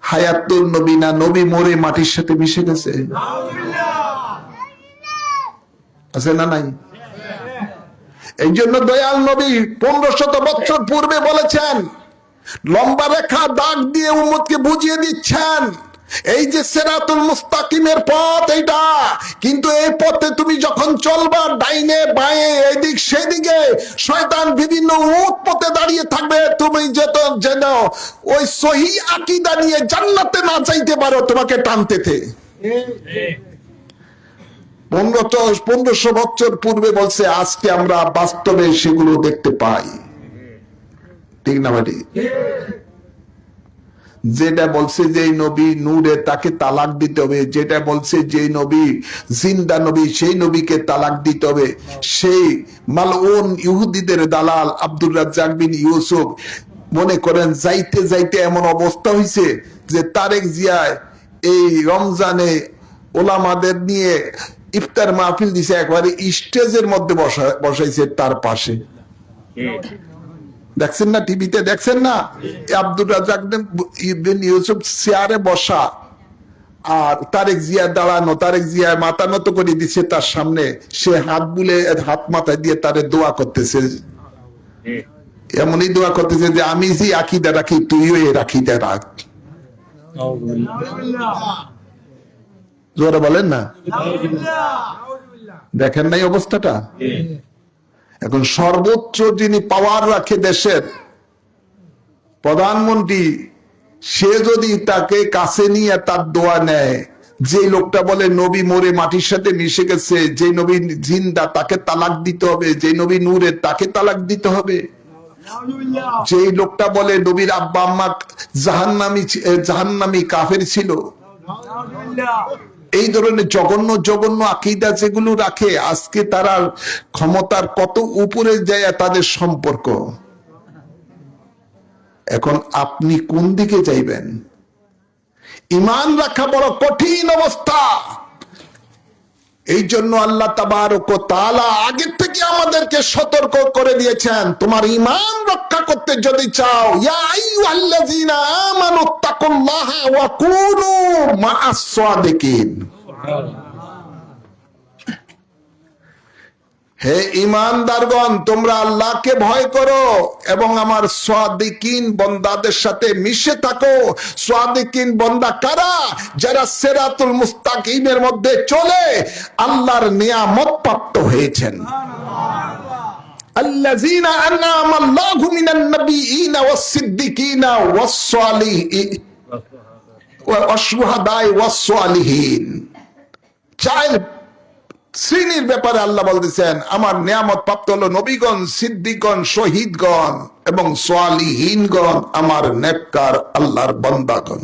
হায়াতুন নবী, না নবী মরে মাটির সাথে মিশে গেছে। আছে না নাই? এই জন্য দয়াল নবী 1500 বছর পূর্বে বলেছেন, লম্বা রেখা দাগ দিয়ে উম্মতকে বুঝিয়ে দিচ্ছেন এই যে সিরাতুল মুস্তাকিমের পথ এইটা, কিন্তু এই পথে তুমি যখন চলবা, ডাইনে বাঁয়ে এদিক সেদিকে শয়তান বিভিন্ন পথে দাঁড়িয়ে থাকবে। তুমি যেন ওই সহিহ আকীদা নিয়ে জান্নাতে না যাইতে পারো, তোমাকে টানতেছে। 1500 বছর পূর্বে বলছে, আজকে আমরা বাস্তবে সেগুলো দেখতে পাই। ঠিক না ভাই? যেটা বলছে যে নবী নূরে, তাকে তালাক দিতে হবে। যেটা বলছে যে নবী জিন্দা নবী, সেই নবীকে তালাক দিতে হবে। সেই মালউন ইহুদিদের দালাল আব্দুর রাজ্জাক বিন ইউসুফ, মনে করেন যাইতে যাইতে এমন অবস্থা হয়েছে যে তারেক জিয়ায় এই রমজানে ওলামাদের নিয়ে ইফতার মাহফিল দিছে, একবারে স্টেজের মধ্যে বসাইছে তার পাশে। দেখছেন না, টিভিতে দেখছেন না? আব্দুর রাজ্জাক বিন ইউসুফ চেয়ারে বসা, আর তারেক জিয়া দাঁড়ানো, তারেক জিয়া মাথা নত করে দিচ্ছে তার সামনে, সে হাত বুলে হাত মাথায় দিয়ে তারে দোয়া করতেছে। এমনই দোয়া করতেছে যে আমি যে আকীদা রাখি তুইও এর আকীদা রাখ। জোরে বলেন না, দেখেন নাই অবস্থাটা? এখন সর্বোচ্চ যিনি পাওয়ার রাখে দেশের প্রধানমন্ত্রী, সে যদি তাকে কাছে নিয়ে তার দোয়া নেয়, যে লোকটা বলে নবী মরে মাটির সাথে মিশে গেছে, যে নবী জিন্দা তাকে তালাক দিতে হবে, যে নবী নূরে তাকে তালাক দিতে হবে, যে লোকটা বলে নবীর আব্বা আম্মা জাহান্নামী কাফের ছিল, এই ধরনের জঘন্য জঘন্য আকীদা যেগুলো রাখে, আজকে তারা ক্ষমতার কত উপরে যায় তাদের সম্পর্ক। এখন আপনি কোন দিকে যাইবেন? ঈমান রাখা বড় কঠিন অবস্থা। এই জন্য আল্লাহ তাবারক ওয়া তাআলা আগে থেকে আমাদেরকে সতর্ক করে দিয়েছেন, তোমার ঈমান রক্ষা করতে যদি চাও, ইয়া আইয়ুহাল্লাযীনা আমানুত্তাকুল্লাহা ওয়া কুনু মা'আস সাদিকিন। হে ঈমানদারগণ, তোমরা আল্লাহকে ভয় করো এবং আমার সাদিকিন বান্দাদের সাথে মিশে থাকো। সাদিকিন বান্দা কারা? যারা সিরাতুল মুস্তাকিমের মধ্যে চলে আল্লাহর নিয়ামত প্রাপ্ত হয়েছেন। আল্লাযীনা আন'আমা আল্লাহু মিনান নাবিয়্যিনা ওয়াস-সিদ্দিকিনা ওয়াস-সালিহিন ওয়াশ-শুহাদা'i ওয়াস-সালিহিন। চার শ্রেণীর ব্যাপারে আল্লাহ বলতেছেন, আমার নিয়ামত প্রাপ্ত হলো নবীগণ, সিদ্দিকগণ, শহীদগণ এবং সালিহিনগণ, আমার নেককার আল্লাহর বান্দাগণ।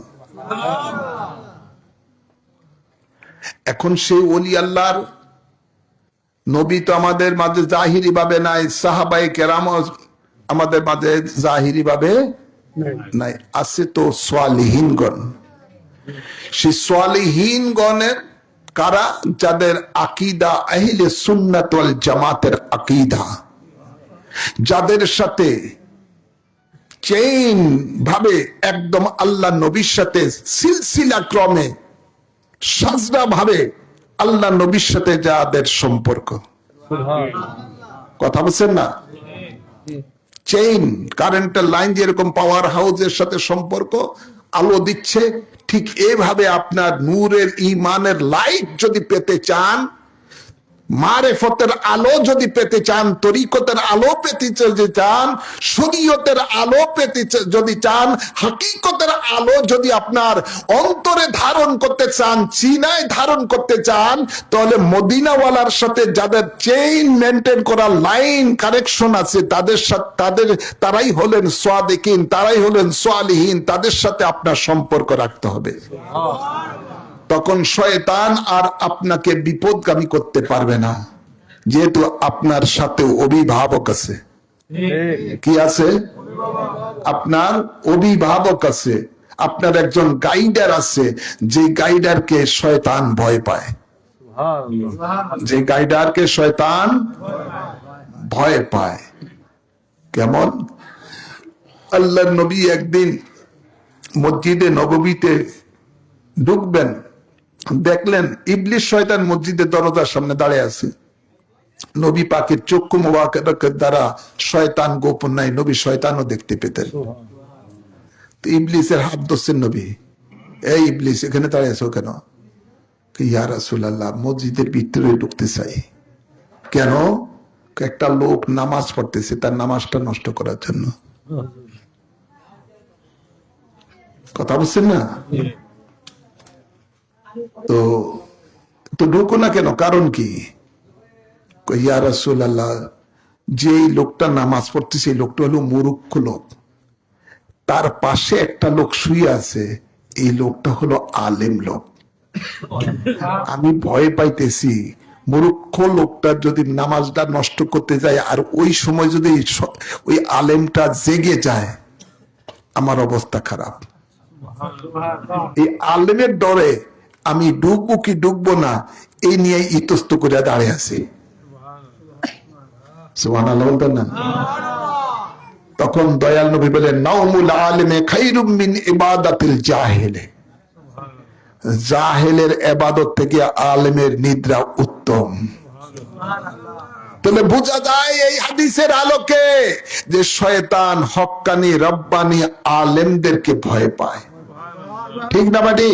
এখন সেই ওলি আল্লাহর নবী তো আমাদের মাঝে জাহিরি ভাবে নাই, সাহাবায়ে কেরাম আমাদের মাঝে জাহিরি ভাবে নাই, আছে তো সালিহিনগণ। সেই সালিহিনগণের কারা? যাদের আকীদা আহলে সুন্নাত ওয়াল জামাতের আকীদা, যাদের সাথে চেইন ভাবে একদম আল্লাহ নবীর সাথে সিলসিলা ক্রমে সাজরা ভাবে আল্লাহ নবীর সাথে যাদের সম্পর্ক। কথা বলছেন না? চেইন, কারেন্টের লাইন যেরকম পাওয়ার হাউসের সাথে সম্পর্ক, আলো দিচ্ছে, ঠিক এইভাবে আপনার নূরের ঈমানের লাইট যদি পেতে চান, মারেফতের আলো যদি পেতে চান, তরিকতের আলো পেতে যদি চান, শরীয়তের আলো পেতে যদি চান, হাকিকতের আলো যদি আপনার অন্তরে ধারণ করতে চান, চিনায় ধারণ করতে চান, তাহলে মদিনাওয়ালার সাথে যাদের চেইন মেনটেন করা লাইন কানেকশন আছে, তারাই হলেন সাদিকিন, তারাই হলেন সালিহিন, তাদের সাথে আপনার সম্পর্ক রাখতে হবে। তখন শয়তান আর আপনাকে বিপদগামী করতে পারবে না, যেহেতু আপনার সাথে অভিভাবক আছে। কি আছে? আপনার অভিভাবক আছে, আপনার একজন গাইডার আছে, যে গাইডারকে শয়তান ভয় পায়, যে গাইডারকে শয়তান ভয় পায়। কেমন? আল্লাহর নবী একদিন মসজিদে নববীতে ঢুকবেন, দেখলেন ইবলিস শয়তান মসজিদের দরজার সামনে দাঁড়িয়ে আছে। নবী পাকের চক্ষু মোবারকের দ্বারা শয়তান গোপন নাই, নবী শয়তানও দেখতে পেতেন। তো ইবলিসের হাত ধরছেন নবী, এই ইবলিস এখানে দাঁড়িয়ে আছো কেন? ইয়া রাসূলুল্লাহ, মসজিদের ভিতরে ঢুকতে চাই। কেন? একটা লোক নামাজ পড়তেছে, তার নামাজটা নষ্ট করার জন্য। কথা বলছেন না? তো ঢুকো না কেন? কারণ কি? ইয়া রাসূলুল্লাহ, যে লোকটা নামাজ পড়তেছে সেই লোকটা হলো মূর্খ লোক, তার পাশে একটা লোক শুয়ে আছে, এই লোকটা হলো আলেম লোক। আমি ভয় পাইতেছি মূর্খ লোকটা যদি নামাজটা নষ্ট করতে যায় আর ওই সময় যদি ওই আলেমটা জেগে যায়, আমার অবস্থা খারাপ। এই আলেমের ডরে আমি ডুববো কি ডুববো না এই নিয়ে ইতস্ত করে দাঁড়িয়ে আছি। সুবহানাল্লাহ বলতেন না? তখন দয়াল নবী বলেন, নাউমুল আলিমে খায়রুম মিন ইবাদাতিল জাহিলে। জাহেলের ইবাদত থেকে আলেমের নিদ্রা উত্তম। তাহলে বোঝা যায় এই হাদিসের আলোকে যে শয়তান হক্কানি রব্বানি আলেমদেরকে ভয় পায়। ঠিক না বাড়ি?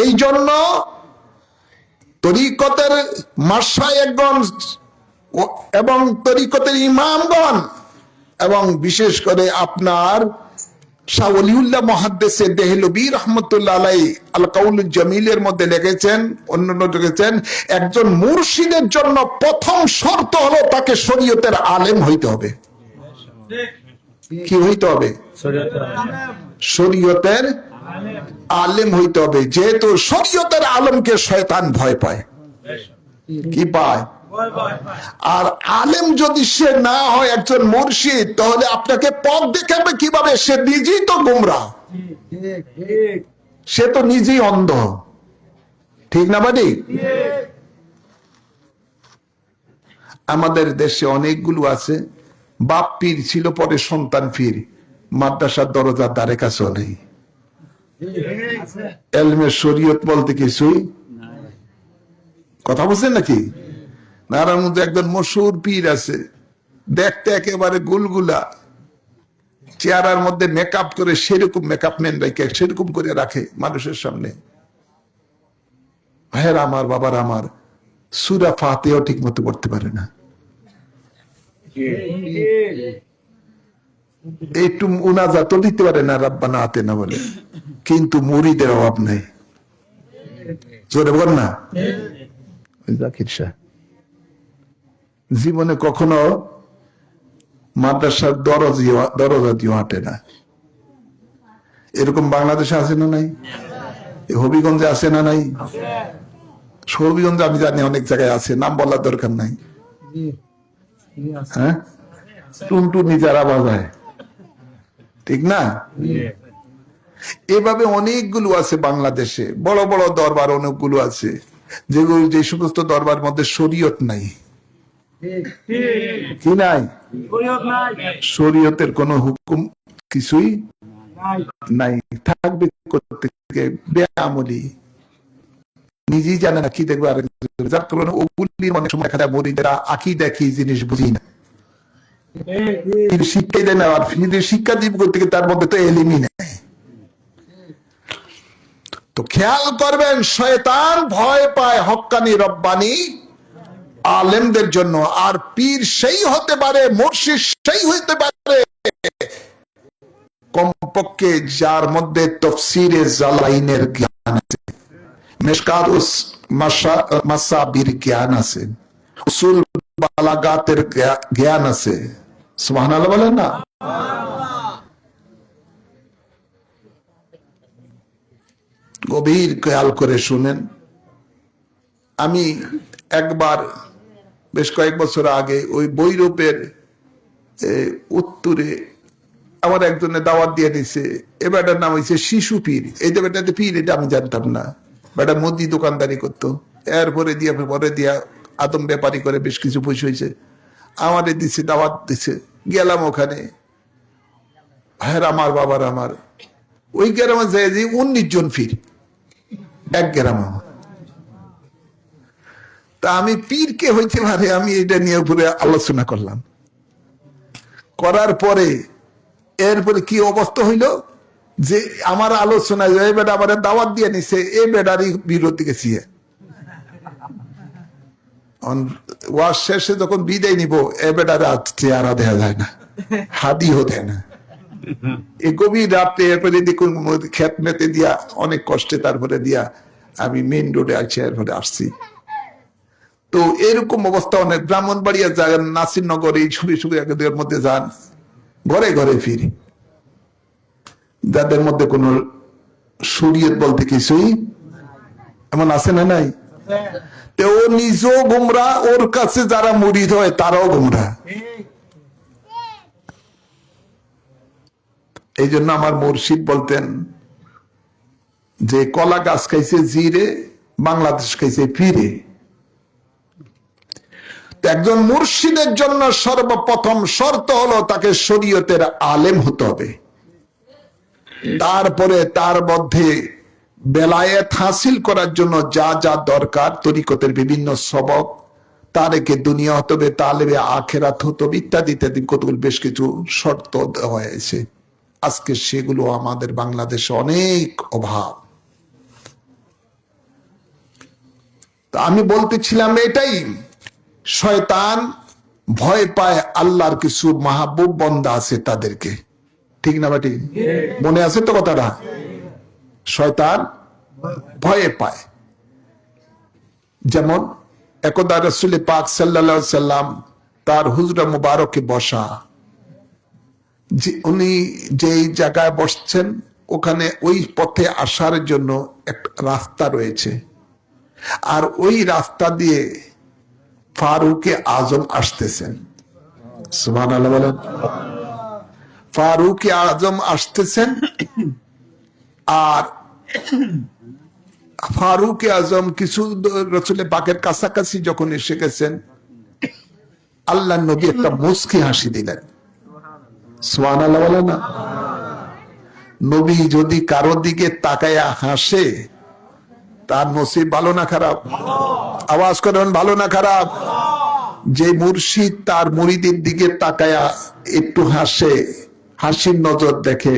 এই জন্য তরিকতের মাশায়েখগণ এবং তরিকতের ইমামগণ এবং বিশেষ করে আপনার শাহ ওলিউল্লাহ মুহাদ্দিসে দেহলভী রাহমাতুল্লাহ আলাইহি আল কাউলুল জামিলের মধ্যে লিখেছেন, অন্যান্য লিখেছেন, একজন মুর্শিদের জন্য প্রথম শর্ত হলো তাকে শরীয়তের আলেম হইতে হবে। কি হইতে হবে? শরীয়তের আলেম হইতে হবে। যেহেতু শরীয়তের আলেমকে শয়তান ভয় পায়। কি পায়? আর আলেম যদি সে না হয় একজন মুর্শিদ, তাহলে আপনাকে পথ দেখাবে কিভাবে? সে নিজেই তো গোমরা, সে তো নিজেই অন্ধ। ঠিক না বাড়ি? আমাদের দেশে অনেকগুলো আছে, বাপ পীর ছিল, পরে সন্তান পীর, মাদ্রাসার দরজার দ্বারে কাছেও নেই। এলমে শরীয়ত বলতে কিছুই কথা বলছেন নাকি? নারার মধ্যে একজন মশহুর পীর আছে, দেখতে একেবারে গুলগুলা, চেহারার মধ্যে মেকআপ করে সেরকম মেকআপ ম্যান রেখে সেরকম করে রাখে মানুষের সামনে। ভাইয়ের আমার, বাবার আমার, সূরা ফাতিহাও ঠিক মতো পড়তে পারে না। একটু মুনাজাতও দিতে পারে না, রাব্বানা আতিনা বলে, কিন্তু মুরিদের অভাব নাই। জোরে বল না। জাকির শাহ জীবনে কখনো মাদ্রাসার দরজা দিয়ে হাঁটে না। এরকম বাংলাদেশে আছে না নাই? হবিগঞ্জে আছে না নাই? হবিগঞ্জে আমি জানি অনেক জায়গায় আছে, নাম বলার দরকার নাই। হ্যাঁ, টুনটুনি যারা বাজায়, ঠিক না? এভাবে অনেকগুলো আছে বাংলাদেশে, বড় বড় দরবার অনেকগুলো আছে, যেগুলো যে সমস্ত দরবার মধ্যে শরীয়ত নাই। কি নাই? শরীয়তের কোন হুকুম কিছুই নাই। থাকবে করতে বেআমলি, নিজেই জানে না কি দেখবে আর, যার কারণে ওগুলির অনেক সময় দেখা যায় মুরিদেরা আকীদা কি জিনিস বুঝি না, শিক্ষাই দেয় না। আর শিক্ষা দিব করতে তার মধ্যে তো এলিমই নেই। তো খেয়াল করবেন, শয়তান ভয় পায় হক্কানি রব্বানি আলেমদের জন্য। আর পীর সেই হতে পারে, মুর্শিদ সেই হতে পারে কমপক্ষে যার মধ্যে তাফসীরে জালাইনের জ্ঞান আছে, মিশকাতুস মাসাবির জ্ঞান আছে, উসুল বালাগাতের জ্ঞান আছে। সুবহানাল্লাহ বলেন না? গভীর খেয়াল করে শুনেন। আমি একবার বেশ কয়েক বছর আগে ওই বৈরূপের উত্তরে আমার একজনে দাওয়াত দিয়ে দিছে। এ বেটার নাম হয়েছে শিশু পীর। এই যে বেটাতে পীর, এটা আমি জানতাম না। বেটা মুদি দোকানদারি করতো, এরপরে পরে দিয়া আদম ব্যাপারী করে বেশ কিছু পয়সা হয়েছে। আমারে দিছে, দাওয়াত দিছে, গেলাম ওখানে। হ্যাঁ আমার, বাবার আমার, ওই গ্রামে যায় যে 19 জন পীর এক গ্রাম। তা আমি পীর কে হইতে পারে, আমি এটা নিয়ে উপরে আলোচনা করলাম। করার পরে এরপরে কি অবস্থা হইল যে আমার আলোচনায় এই বেটা আমার দাওয়াত দিয়ে নিছে, এই বেটারই বিরোধী গেছি। ওয়াজ শেষে যখন বিদায় নিব, এ বেটার চেহারা দেখা যায় না, হাদিও দেয় না। এই গভীর রাত্রে এরপরে দেখুন খেত মেতে দিয়া অনেক কষ্টে তারপরে দিয়া আমি মেইন রোডে আছি, এরপরে আসছি। তো এরকম অবস্থা অনেক ব্রাহ্মণবাড়িয়া যান, নাসিরনগর, এই ছবি মধ্যে যান, ঘরে ঘরে ফিরি, যাদের মধ্যে কোন শরীয়ত বলতে কিছুই এমন আছে না নাই? ও নিজেও গুমরা, ওর কাছে যারা মুরিদ হয় তারাও গুমরা। এই জন্য আমার মুর্শিদ বলতেন যে কলা গাছ খাইছে জিরে, বাংলাদেশ খাইছে ফিরে। একজন মুর্শিদের জন্য সর্বপ্রথম শর্ত হলো তাকে শরীয়তের আলেম হতে হবে। তারপরে তার মধ্যে বেলায়েত হাসিল করার জন্য যা যা দরকার, তরিকতের বিভিন্ন সবক, তারেকে দুনিয়া হতে হবে, তালেবে আখেরাত হতে হবে, ইত্যাদি ইত্যাদি কতগুলো বেশ কিছু শর্ত দেওয়া হয়েছে। আজকে সেগুলো আমাদের বাংলাদেশে অনেক অভাব। তা আমি বলতেছিলাম এটাই, শয়তান ভয় পায় আল্লাহর কিছু মাহবুব বান্দা আছে তাদেরকে, ঠিক না বাটি? মনে আছে তো কথাটা? শয়তান ভয়ে পায়। যেমন একদা রাসূল পাক সাল্লাল্লাহু আলাইহি সাল্লাম তার হুজরা মুবারকে বসা, উনি যেই জায়গায় বসছেন ওখানে ওই পথে আসার জন্য একটা রাস্তা রয়েছে, আর ওই রাস্তা দিয়ে ফারুকে আজম আসতেছেন। সুবহানাল্লাহ বলেন। ফারুকে আজম আসতেছেন, আর ফারুকে আজম কিছু রাসূল পাকের কাছাকাছি যখন এসে গেছেন, আল্লাহ নবী একটা মুস্কি হাসি দিলেন। সুবহানাল্লাহ বলেন না? নবী যদি কারো দিকে তাকায়া হাসে তার নসিব ভালো না খারাপ? আওয়াজ করেন, ভালো না খারাপ? যে মুর্শিদ তার মুরিদের দিকে তাকায়া একটু হাসে, হাসির নজর দেখে,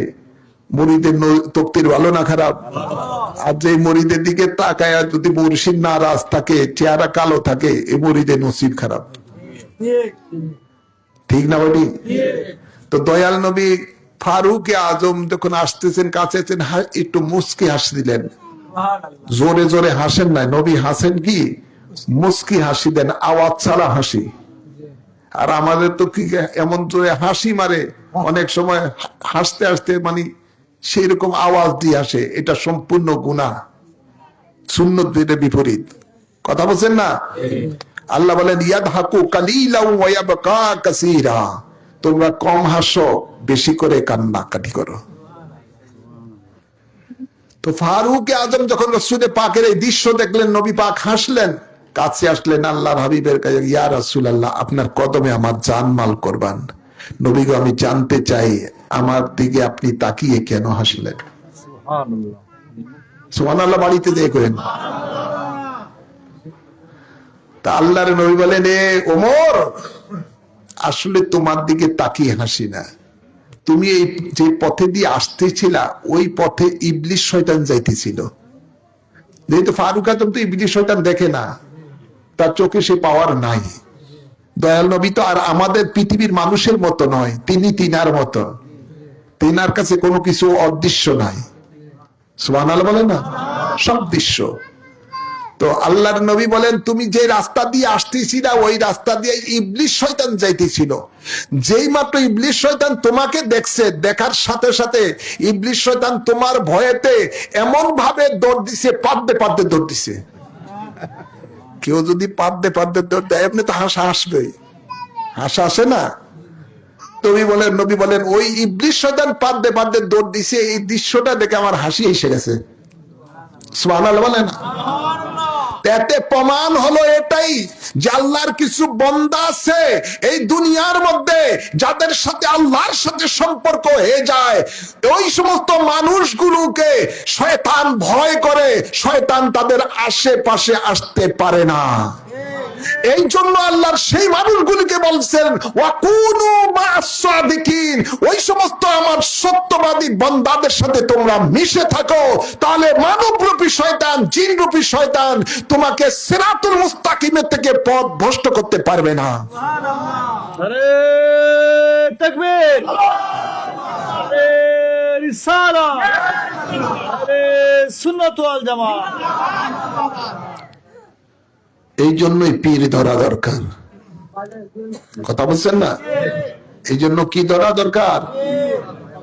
মুরিদের তকদির ভালো না খারাপ? আর যে মুরিদের দিকে তাকায়া যদি মুর্শিদ নারাজ থাকে, চেহারা কালো থাকে, এই মুরিদের নসিব খারাপ, ঠিক না বাড়ি? তো দয়াল নবী ফারুক আজম যখন আসতেছেন, কাছে একটু মুস্কি হাসি দিলেন। জোরে জোরে হাসেন নাই, নবী হাসেন কি মুস্কি হাসি দেন, আওয়াজ ছাড়া হাসি। আর আমাদের তো কি এমন জোরে হাসি মারে, অনেক সময় হাসতে হাসতে মানে সেই রকম আওয়াজ দিয়ে আসে, এটা সম্পূর্ণ গুনাহ, সুন্নতের বিপরীত। কথা বলছেন না? আল্লাহ বলেন ইয়াদহাকু কালিলাও ওয়া ইয়াবকা কাসীরা, তোমরা কম হাসো, বেশি করে কান্নাকাটি করো। তো ফারুক আজম যখন রাসূল পাকের এই দৃশ্য দেখলেন, নবী পাক হাসলেন, কাছে আসলেন আল্লাহর হাবিবের কাছে, ইয়া রাসূলুল্লাহ, আপনার কদমে আমার জানমাল কুরবান। নবী গো, আমি জানতে চাই আমার দিকে আপনি তাকিয়ে কেন হাসলেন? সুবহানাল্লাহ। সুবহানাল্লাহ বাড়িতে দিয়ে করেন। তা আল্লাহর নবী বলেন, এ ওমর, আসলে তোমার দিকে তাকিয়ে হাসি না, তুমি এই যে পথে দিয়ে আসতেছিলা ওই পথে ইবলিস শয়তান যাইতেছিল। যেহেতু ফারুক আজম তো ইবলিস শয়তান দেখে না, তার চোখে সে পাওয়ার নাই। দয়াল নবী তো আর আমাদের পৃথিবীর মানুষের মতো নয়, তিনি তিনার মতো, তিনার কাছে কোনো কিছু অদৃশ্য নাই। সুবহানাল্লাহ বলেন না? সব দৃশ্য। তো আল্লাহর নবী বলেন, তুমি যে রাস্তা দিয়ে আসতেছিলা ওই রাস্তা দিয়ে ইবলিস শয়তান যাইতেছিল। যেই মাত্র ইবলিস শয়তান তোমাকে দেখছে, দেখার সাথে সাথে ইবলিস শয়তান তোমার ভয়েতে এমন ভাবে দৌড় দিছে, পাদ্দে পাদ্দে দৌড় দিছে। কেউ যদি পাদ্দে পাদ্দে দৌড় দেয়, এমনি তো হাসা আসবেই, হাসা আসে না? নবী বলেন ওই ইবলিস শয়তান পাদ্দে পাদ্দে দৌড় দিছে, এই দৃশ্যটা দেখে আমার হাসি এসে গেছে। সুবহানাল্লাহ বলেন। এতে প্রমাণ হলো এটাই যে আল্লাহর কিছু বান্দা আছে এই দুনিয়ার মধ্যে যাদের সাথে আল্লাহর সাথে সম্পর্ক হয়ে যায়, ওই সমস্ত মানুষগুলোকে শয়তান ভয় করে, শয়তান তাদের আশেপাশে আসতে পারে না। এই জন্য আল্লাহর সেই মানুষগুলিকে বলছেন ওয়াকুনু মা'আস-সাদিকিন, ওই সমস্ত আমার সত্যবাদী বান্দাদের সাথে তোমরা মিশে থাকো, তাহলে মানবরূপী শয়তান, জিনরূপী শয়তান তোমাকে সিরাতুল মুস্তাকিমের থেকে পথ ভ্রষ্ট করতে পারবে না। আরে তাকবীর, আরে রিসালা, আরে সুন্নাত ওয়াল জামাত। এই জন্যই পীর ধরা দরকার। কথা বলছেন না? এই জন্য কি ধরা দরকার?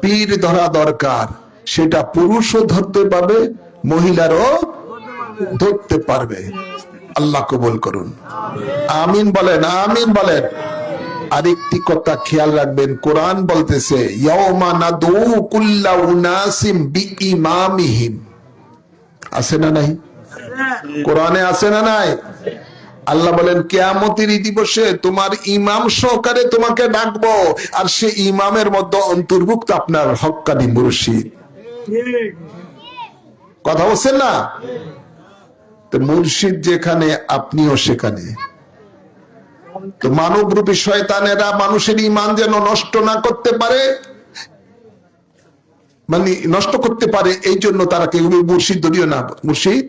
পীর ধরা দরকার। সেটা পুরুষও ধরতে পারবে, মহিলারও ধরতে পারবে। আল্লাহ কবুল করুন, আমিন বলেন, আমিন বলেন। আরেকটি কথা খেয়াল রাখবেন, কোরআন বলতেছে ইয়াউমা নাদউ কুল্লা উনাসিম বিইমামিহিম। আছে না নাই? কোরআনে আছে না নাই? আল্লাহ বলেন কিয়ামতের দিবসে তোমার ইমাম সহকারে তোমাকে ডাকবো, আর সে ইমামের মধ্যে অন্তর্ভুক্ত আপনার হক্কানি মুর্শিদ। কথা বলছেন না? তো মুর্শিদ যেখানে আপনিও সেখানে। তো মানবরূপী শয়তানেরা মানুষের ঈমান যেন নষ্ট না করতে পারে, মানে নষ্ট করতে পারে, এই জন্য তারা কেউ মুর্শিদ ধরিও না, মুর্শিদ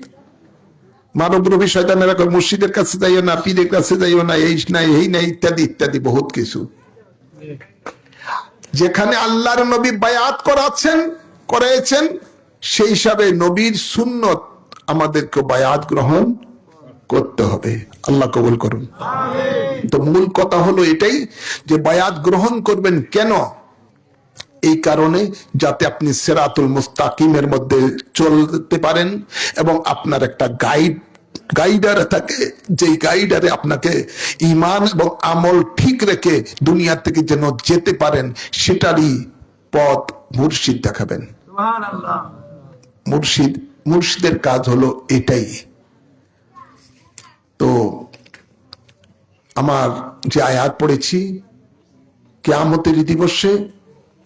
মানবরূপী শয়তানেরা মুর্শিদের কাছে যাইও না, পীরের কাছে যাইও না, এই নাই এই নাই ইত্যাদি ইত্যাদি বহুত কিছু। যেখানে আল্লাহর নবী বায়াত করেছেন সেই হিসাবে নবীর সুন্নত আমাদেরকে বায়াত গ্রহণ করতে হবে। আল্লাহ কবুল করুন। তো মূল কথা হলো এটাই যে বায়াত গ্রহণ করবেন কেন? এই কারণে যাতে আপনি সিরাতুল মুস্তাকিমের মধ্যে চলতে পারেন এবং আপনার একটা গাইডার থাকে, যে গাইডারে আপনাকে ঈমান এবং আমল ঠিক রেখে দুনিয়া থেকে যেন যেতে পারেন, সেটারই পথ মুর্শিদ দেখাবেন। মুর্শিদের কাজ হলো এটাই। তো আমার যে আয়াত পড়েছি, কিয়ামতের দিবসে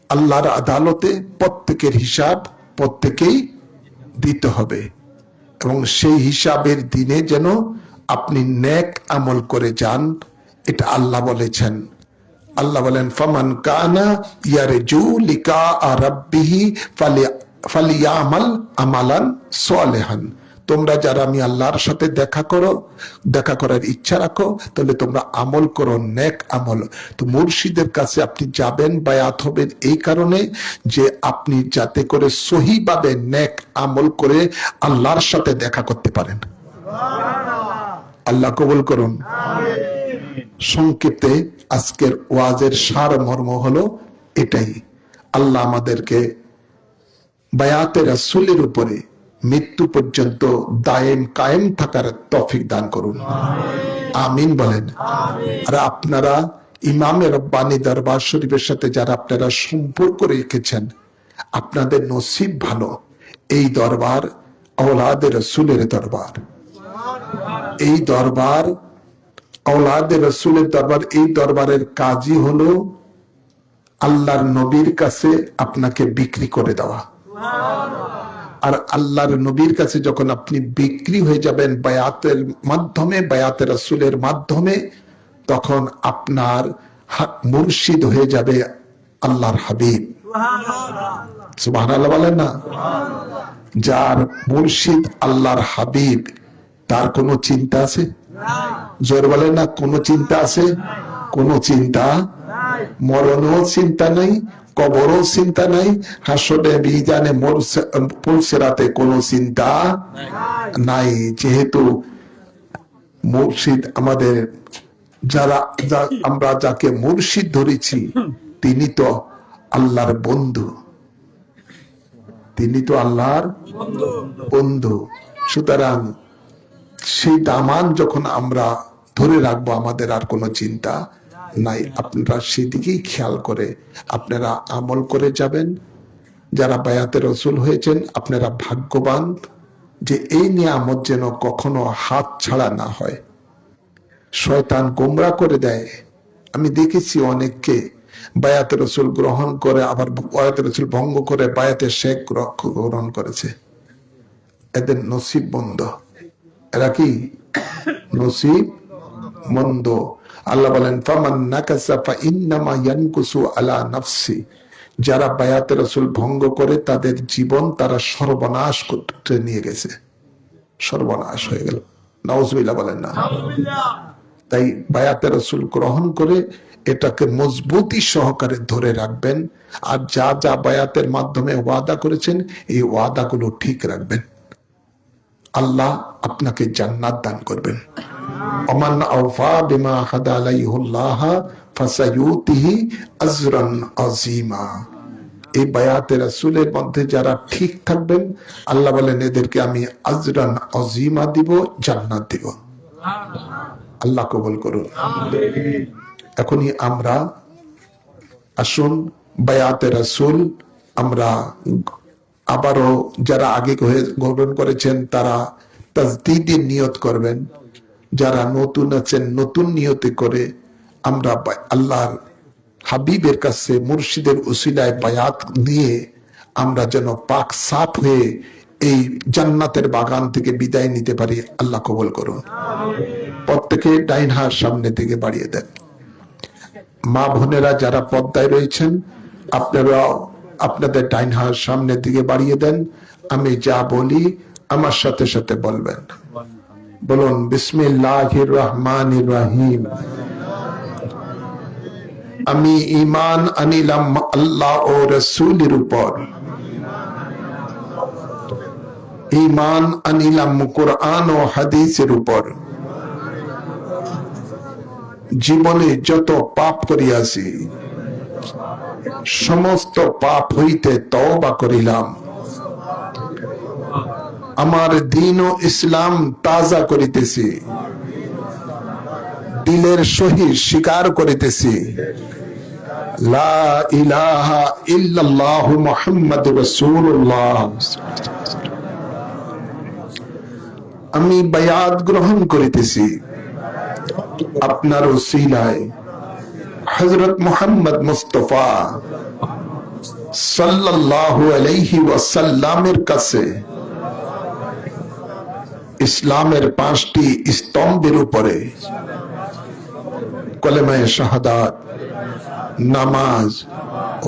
আল্লাহর আদালতে প্রত্যেকের হিসাব প্রত্যেকেই দিতে হবে এবং সেই হিসাবের দিনে যেন আপনি নেক আমল করে যান, এটা আল্লাহ বলেছেন। আল্লাহ বলেন, ফামান কানা ইয়ারজু লিকা রাব্বিহি ফালিয়ামাল আমালান সালিহান। তোমরা যারা আমি আল্লাহর সাথে দেখা করার ইচ্ছা রাখো, তাহলে তোমরা আমল করো, নেক আমল। তো মুর্শিদের কাছে আপনি যাবেন, বায়াত হবেন এই কারণে যে আপনি যাতে করে সহিভাবে নেক আমল করে আল্লাহর সাথে দেখা করতে পারেন। আল্লাহ কবুল করুন। সংক্ষেপে আজকের ওয়াজের সারমর্ম হলো এটাই। আল্লাহ আমাদেরকে বায়াতে রাসূলের উপরে মৃত্যু পর্যন্ত দায়েম কায়েম থাকার তৌফিক দান করুন, আমিন বলেন। আর আপনারা ইমামে রব্বানী দরবার শরীফের সাথে যারা আপনারা সম্পর্ক রেখেছেন, আপনাদের নসিব ভালো। এই দরবার আওলাদে রাসূলের দরবার, এই দরবার আওলাদে রাসূলের দরবার। এই দরবারের কাজই হলো আল্লাহর নবীর কাছে আপনাকে বিক্রি করে দেওয়া। আর আল্লাহর নবীর কাছে যখন আপনি বিক্রি হয়ে যাবেন বায়াতের মাধ্যমে, বায়াতে রাসূলের মাধ্যমে, তখন আপনার মুর্শিদ হয়ে যাবে আল্লাহর হাবিব। সুবহানাল্লাহ বলেন না? যার মুর্শিদ আল্লাহর হাবিব, তার কোনো চিন্তা আছে? জোর বলেন না, কোনো চিন্তা আছে? কোনো চিন্তা, মরণও চিন্তা নাই, কবরও চিন্তা নাই, হাসরে মিজানে পুলসিরাতে কোনো চিন্তা নাই। যেহেতু মুর্শিদ আমাদের, আমরা যাকে মুর্শিদ ধরেছি, তিনি তো আল্লাহর বন্ধু, তিনি তো আল্লাহর বন্ধু। সুতরাং সেই দামান যখন আমরা ধরে রাখবো, আমাদের আর কোনো চিন্তা নাই। আপনারা সেদিকেই খেয়াল করে আপনারা আমল করে যাবেন। যারা বায়াতে রাসূল হয়েছেন, আপনারা ভাগ্যবান যে এই নিয়ামত যেন কখনো হাত ছাড়া না হয়। শয়তান গোমরা করে দেয়। আমি দেখেছি অনেককে বায়াতে রাসূল গ্রহণ করে আবার বায়াতে রাসূল ভঙ্গ করে বায়াতে শেখ গ্রহণ করেছে। এদের নসিব বন্ধ, এরা কি নসিব মন্দ। আল্লাহ বলেন, ফামান নাকাসা ফাইন্নামা ইয়ানকুসু আলা নাফসি। যারা বায়াতে রাসূল ভঙ্গ করে তাদের জীবন তারা সর্বনাশ করতে নিয়ে গেছে, সর্বনাশ হয়ে গেল। নাউজুবিল্লাহ বলেন না? তাই বায়াতে রাসূল গ্রহণ করে এটাকে মজবুতি সহকারে ধরে রাখবেন। আর যা যা বায়াতের মাধ্যমে ওয়াদা করেছেন, এই ওয়াদাগুলো ঠিক রাখবেন। আল্লাহ আপনাকে জান্নাত দান করবেন। ওমান আওফা বিমা হাদা আলাইহুল্লাহ ফাসায়ুতিহি আজরান আযীমা। এই বায়াতে রাসূলের মধ্যে যারা ঠিক থাকবেন, আল্লাহ বলেন এদেরকে আমি আজরান আযীমা দিব, জান্নাত দিব। আল্লাহ কবুল করুন। এখনই আমরা আসুন বায়াতে রাসূল আমরা আবারও, যারা আগে গ্রহণ করেছেন তারা তাজদীদের নিয়ত করবেন। যারা নতুন আছেন নতুন নিয়তে করে আমরা আল্লাহর হাবিবের কাছে মুর্শিদের উসিলায় বায়াত নিয়ে আমরা যেন পাক সাফ হয়ে এই জান্নাতের বাগান থেকে বিদায় নিতে পারি। আল্লাহ কবুল করুন। প্রত্যেকে ডাইন হাত সামনের দিকে বাড়িয়ে দেন। মা বোনেরা যারা পর্দায় রয়েছেন, আপনারা আপনাদের ডাইন হাত সামনের দিকে বাড়িয়ে দেন। আমি যা বলি আমার সাথে সাথে বলবেন। বলুন, বিসমিল্লাহির রহমানির রহিম। আমি ঈমান আনিলাম আল্লাহ ও রাসূলের উপর, ঈমান আনিলাম কুরআন ও হাদিসের উপর। জীবনে যত পাপ করিয়াছি সমস্ত পাপ হইতে তওবা করিলাম। আমার দ্বীন ও ইসলাম তাজা করিতেছি, দিলের সহিত স্বীকার করিতেছি লা ইলাহা ইল্লাল্লাহু মুহাম্মাদুর রাসূলুল্লাহ। আমি বায়াত গ্রহণ করিতেছি আপনার ওসিলায় হযরত মুহাম্মদ মুস্তাফা সাল্লাল্লাহু আলাইহি ওয়াসাল্লামের কাছে ইসলামের 5টি স্তম্ভের উপরে কলেমায়ে শাহাদাত, নামাজ,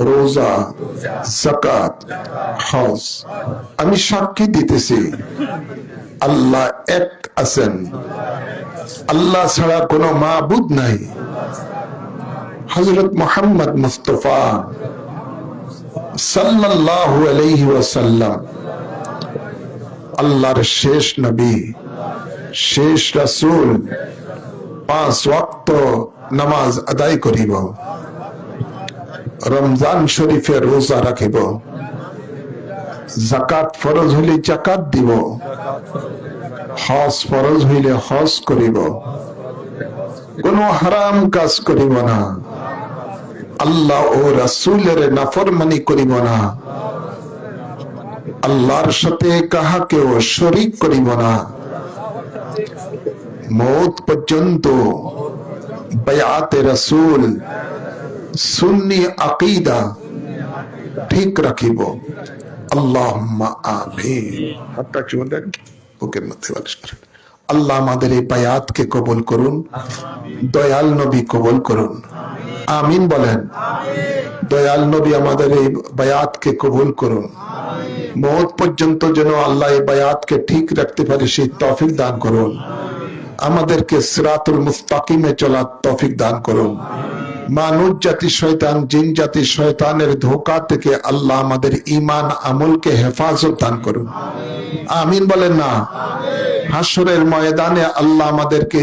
রোজা, যাকাত, হজ। আমি সাক্ষী দিতেছি আল্লাহ এক আছেন, আল্লাহ ছাড়া কোনো মাবুদ নাই। হযরত মুহাম্মদ মুস্তাফা সাল্লাল্লাহু আলাইহি ওয়াসাল্লাম আল্লাহর শেষ নবী, শেষ রাসূল। 5 ওয়াক্ত নামাজ আদায় করিব, রমজান শরীফে রোজা রাখিব, যাকাত ফরজ হইলে যাকাত দিব, হজ ফরজ হইলে হজ করিব, কোন হারাম কাজ করিব না, আল্লাহ ও রাসূলের নাফরমানি করিব না, আল্লাহর সাথে কাহাকেও শরীক করিব না। মওত পর্যন্ত বায়াতে রাসূল সুন্নি আকীদা ঠিক রাখিব। আল্লাহুম্মা আমিন। হাতটা চুলেন বুকের মধ্যে বালিশ করেন। আল্লাহ আমাদের এই বায়াতকে কবুল করুন, দয়াল নবী কবুল করুন। আমিন বলেন। দয়াল নবী আমাদের এই বায়াতকে কবুল করুন। মওত পর্যন্ত যেন আল্লাহ এই বায়াতকে ঠিক রাখতে পারে সেই তৌফিক দান করুন। আমাদেরকে সিরাতুল মুস্তাকিমে চলার তৌফিক দান করুন। মানুষ জাতি শয়তান, জিন জাতি শয়তানের ধোঁকা থেকে আল্লাহ আমাদের ঈমান আমলকে হেফাজত দান করুন। আমিন বলেন না। হাসরের ময়দানে আল্লাহ আমাদেরকে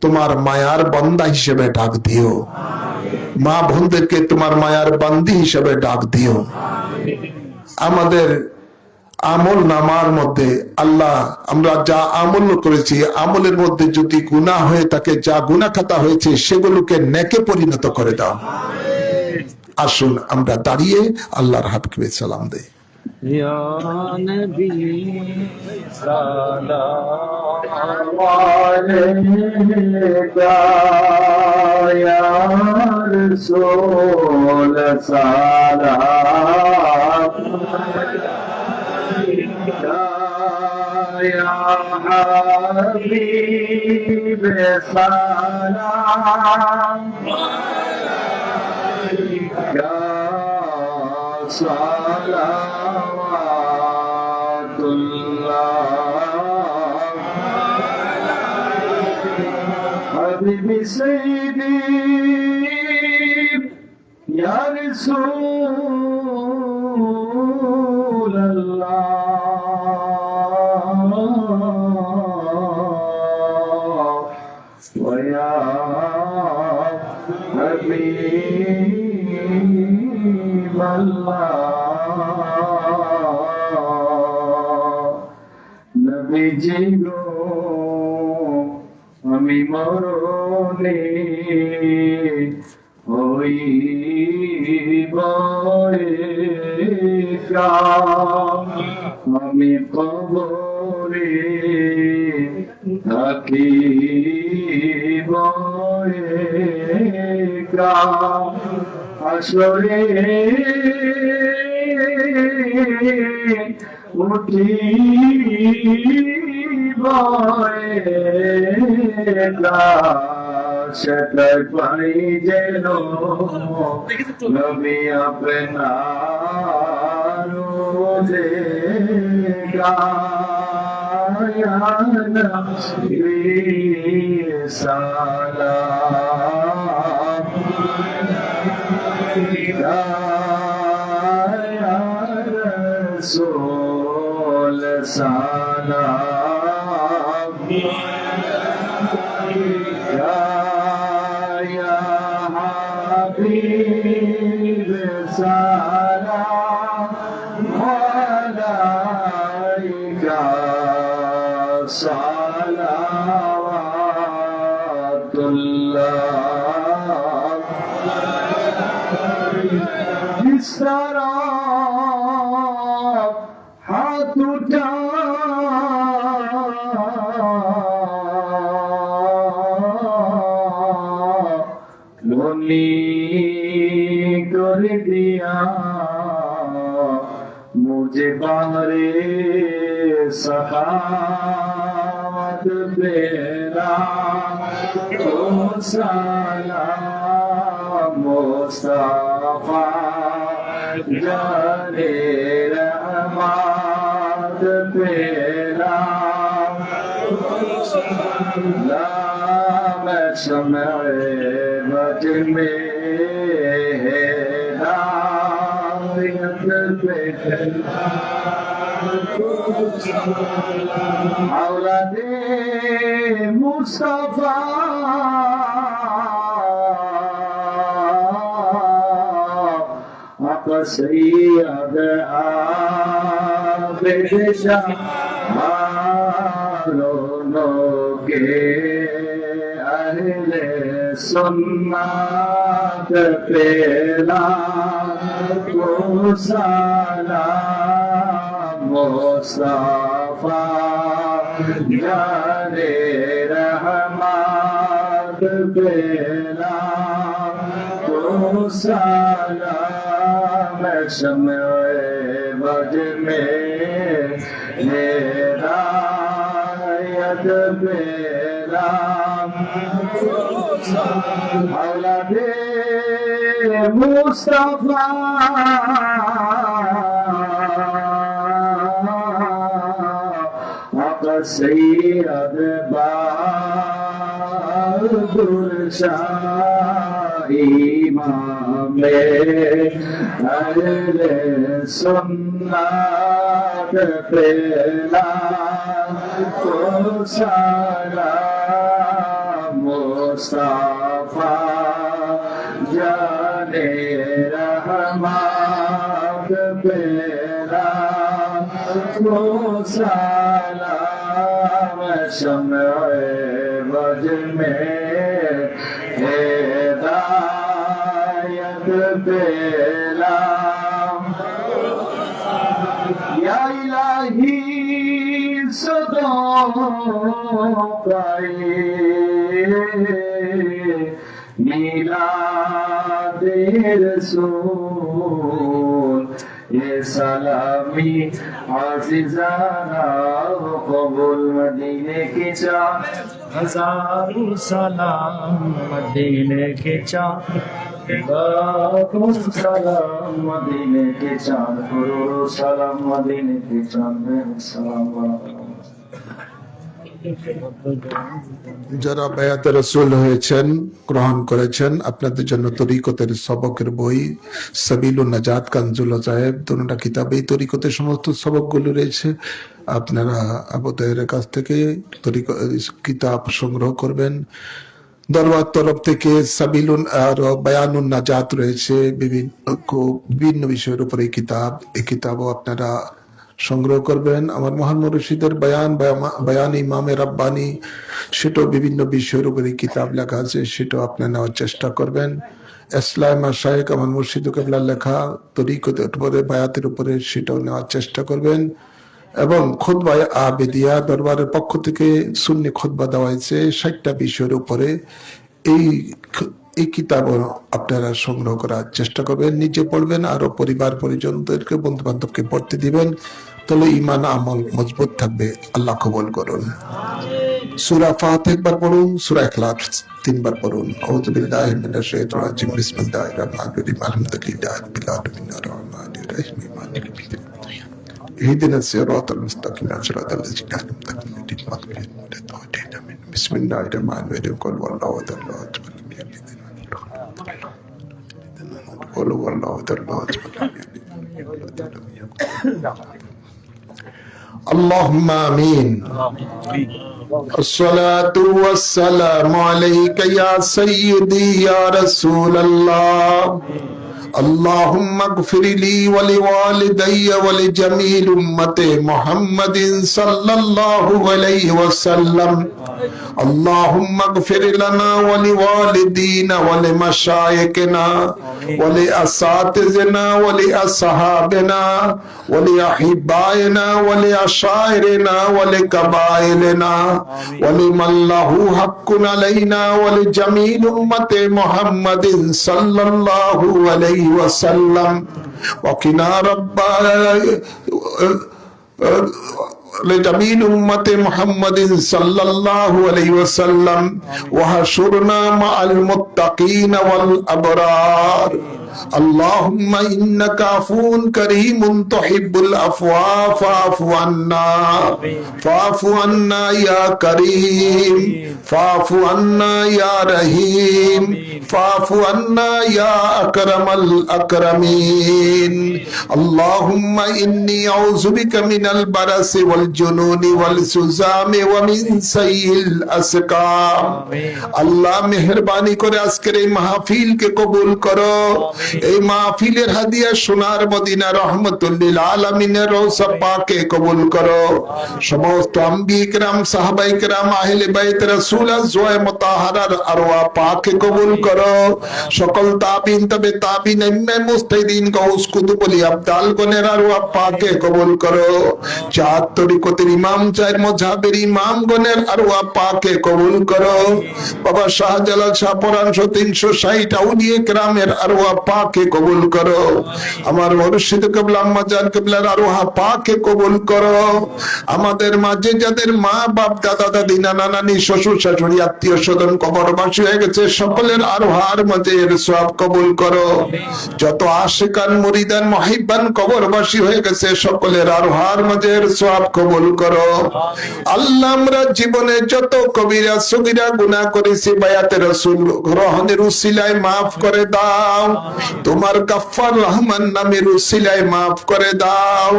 তোমার মায়ার বান্দা হিসেবে ডাক দিও, মা বোনদেরকে তোমার মায়ার বান্দি হিসেবে ডাক দিও। আমাদের আমল নামার মধ্যে আল্লাহ আমরা যা আমল করেছি, আমলের মধ্যে যদি গুনাহ হয়ে থাকে, যা গুনাহ খাতা হয়েছে সেগুলোকে নেকে পরিণত করে দাও। আসুন আমরা দাঁড়িয়ে আল্লাহর হাবিবকে সালাম দেই। ইয়া নবী সালাম আলাইকা, ইয়া রাসূল সালাম আলাইকা, ইয়া হাবিব সালাম আলাইকা, সালাওয়াতুল্লাহ হাবিবি সাইয়্যিদি ইয়া রাসূলুল্লাহ ওয়া ইয়া হাবিব নবীজি গো আমি মরণে হইব একা, আমি কবরে থাকিব একা, আসরে উঠিব বয়ে সেটাই পাই যেন নবী আপনার সালাম রসূল সালাম या हबीब सलाम अलैका सलावतुल्लाह इस तरह हाथ उठा कर दिया मुझे बाहरे सखावत बेरा तो सलाम मुस्तफा जाने रहमत बेरा नाम शम्ए बज में औलादे मुस्तफा आप सैयद आबिद शाह के अहले सुन्नत पेला को सलाम मुस्तफा जाने रहमत पेला को सलाम शम्ए बज में हिदायत पेला औलादे मुस्तफा आप सैयद बहादुर शाह इमामे अहले सुन्नत पेला को सलाम मुस्तफा जाने रहमत पेला को सलाम शम्ए बज में हिदायत पेला या इलाही मिलादे रसूल ये सलामी आज़िज़ाना कबूल मदीने की चाँद हज़ारों सलाम मदीने के चाँद लाखों सलाम मदीने के चाँद करोड़ों सलाम मदीने के चाँद सलाम যারা বায়াতে রাসূল হয়েছেন, গ্রহণ করেছেন, আপনাদের জন্য তরিকতের সবকের বই সাবিলুন নাজাত কানজুল আজায়েব দুটো কিতাবে তরিকতের সমস্ত সবকগুলো রয়েছে। আপনারা আবুদের কাছ থেকে কিতাব সংগ্রহ করবেন। দরবার তরফ থেকে সাবিলুন আর বায়ানুন নাজাত রয়েছে, বিভিন্ন বিষয়ের উপরে এই কিতাবও আপনারা সংগ্রহ করবেন। আমার মহান মুর্শিদের বয়ান ইমামে রাব্বানি, সেটাও বিভিন্ন বিষয়ের উপরে কিতাব লেখা আছে, সেটাও আপনি নেওয়ার চেষ্টা করবেন। ইসলাম মাশায়েখ আমার মুর্শিদ কেবলার লেখা তরিকতের উপরে বায়াতের উপরে, সেটাও নেওয়ার চেষ্টা করবেন। এবং খুতবা আবেদিয়া দরবারের পক্ষ থেকে সুন্নি খুতবা দেওয়া হয়েছে 60টা বিষয়ের উপরে। এই কিতাবও আপনারা সংগ্রহ করার চেষ্টা করবেন, নিজে পড়বেন, আরো পরিবার পরিজনদেরকে বন্ধু বান্ধবকে পড়তে দিবেন। তাহলে ইমান আমল মজবুত থাকবে। আল্লাহ কবুল করুন। সূরা ফাতিহা একবার পড়ুন, সূরা ইখলাস 3 বার পড়ুন। আউযু বিল্লাহি মিনাশ শাইতানির রাজিম, বিসমিল্লাহির রহমানির রহিম, আলহামদুলিল্লাহি রাব্বিল আলামিন, আর-রাহমানির রহিম, মালিকিল ইয়াউমিদ্দিন, ইহদিনাস সিরাতাল মুস্তাকিম, সিরাতাল লাযিনা আন'আমতা আলাইহিম, বিসমিল্লাহির রহমানির রহিম, কুল হুয়াল্লাহু আহাদ, আল্লাহু সামাদ, কুল হুয়াল্লাহু আহাদ, আল্লাহু সামাদ। اللهم آمين. الصلاة والسلام عليك يا سيدي يا رسول الله. اللهم اغفر لي ولوالدي ولجميع أمة محمد صلى الله عليه وسلم. اللهم اغفر لنا ولوالدينا ولمشايخنا ولأساتذتنا ولأصحابنا ولأحبائنا ولأشاعرنا ولقبائلنا ولمن له حق علينا ولجميع أمة محمد صلى الله عليه وسلم. وقنا ربنا لجميع أمة محمد صلى الله عليه وسلم وحشرنا مع المتقين والأبرار. اللهم إنك عفو كريم تحب العفو فاعف عنا. فاعف عنا يا كريم، فاعف عنا يا رحيم، فاعف عنا يا أكرم الأكرمين. اللهم إني أعوذ بك من البرص والجنون والسزام ومن سيء الأسقام. আল্লাহ মেহেরবানি করে আজকের এই মাহফিলকে কবুল করো। এই মাহফিলের হাদিয়া সোনার মদিনা রহমতুল লিল আলামিনের রওজা পাকে কবুল করো। সমস্ত আম্বিয়া কিরাম, সাহাবায়ে কিরাম, আহলে বাইত রাসূল আজওয়ায়ে মুতাহহারার আরওয়াহ পাকে কবুল করো। সকল তাবিন, তবে তাবিন, ইমাম মুস্তাহিদিন, গাউস, কুতুব, ওলি, আবদাল গণের আরওয়াহ পাকে কবুল করো। চার তরিকতের ইমাম, চার মাযহাবের ইমাম গণের আরওয়াহ পাকে কবুল করো। বাবা শাহজালাল, শাহ পরান, 360 আউলিয়া কিরামের আরওয়াহ পাকে কবুল করো। আমার মুর্শিদ কিবলা আম্মা জান কিবলার আরওয়াহ পাকে কবুল করো। আমাদের মাঝে যাদের মা বাপ, দাদা দাদি, নানা নানি, শ্বশুর শাশুড়ি, আত্মীয় স্বজন কবরবাসী হয়ে গেছে, সকলের আরওয়াহর মাঝে এর সওয়াব কবুল করো। যত আশিকান, মুরিদান, মুহিব্বান কবরবাসী হয়ে গেছে, সকলের আরওয়াহর মাঝে এর সওয়াব কবুল করো। আল্লাহ, আমরা জীবনে যত কবিরা সগীরা গুনাহ করেছি, বায়াতে রাসূল গ্রহণের উসিলায় maaf করে দাও। তোমার গাফফার রহমান নামের উসিলায় maaf করে দাও।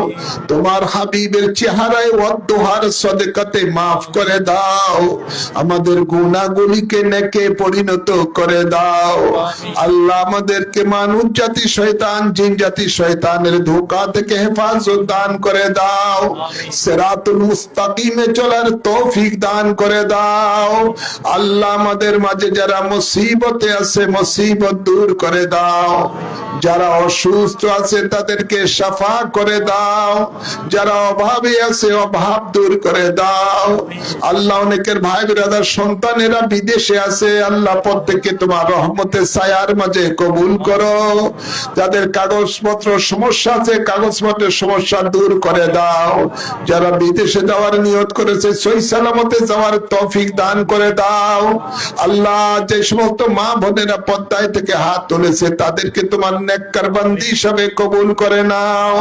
তোমার হাবিবের চেহারায় ওয়াদুহার সদকাতে maaf করে দাও। আমাদের গুনাহগুলিকে নেকে পরিণত করে দাও। আল্লাহ, আমাদেরকে মানুষ জাতি, শয়তান, জিন জাতি, শয়তানের ধোঁকা থেকে হেফাজত দান করে দাও। সিরাতুল মুস্তাকিমে চলার তৌফিক দান করে দাও। আল্লাহ, আমাদের মাঝে যারা মুসিবতে আছে, মুসিবত দূর করে দাও। যারা অসুস্থ আছে তাদেরকে শাফা করে দাও। যারা অভাবে আছে অভাব দূর করে দাও। আল্লাহ, অনেকের ভাই ব্রাদার সন্তানেরা বিদেশে আছে, আল্লাহ প্রত্যেককে তোমার রহমতের ছায়ার মাঝে কবুল করো। যাদের কাগজপত্র সমস্যা আছে, কাগজপত্রের সমস্যা দূর করে দাও। যারা বিদেশে যাওয়ার নিয়ত করেছে, সহি সালামতে যাওয়ার তৌফিক দান করে দাও। আল্লাহ, যে সমস্ত মা বোনেরা পর্দায় থেকে হাত তুলেছে, তাদেরকে তোমার নেককার বান্দি হিসাবে কবুল করে নাও।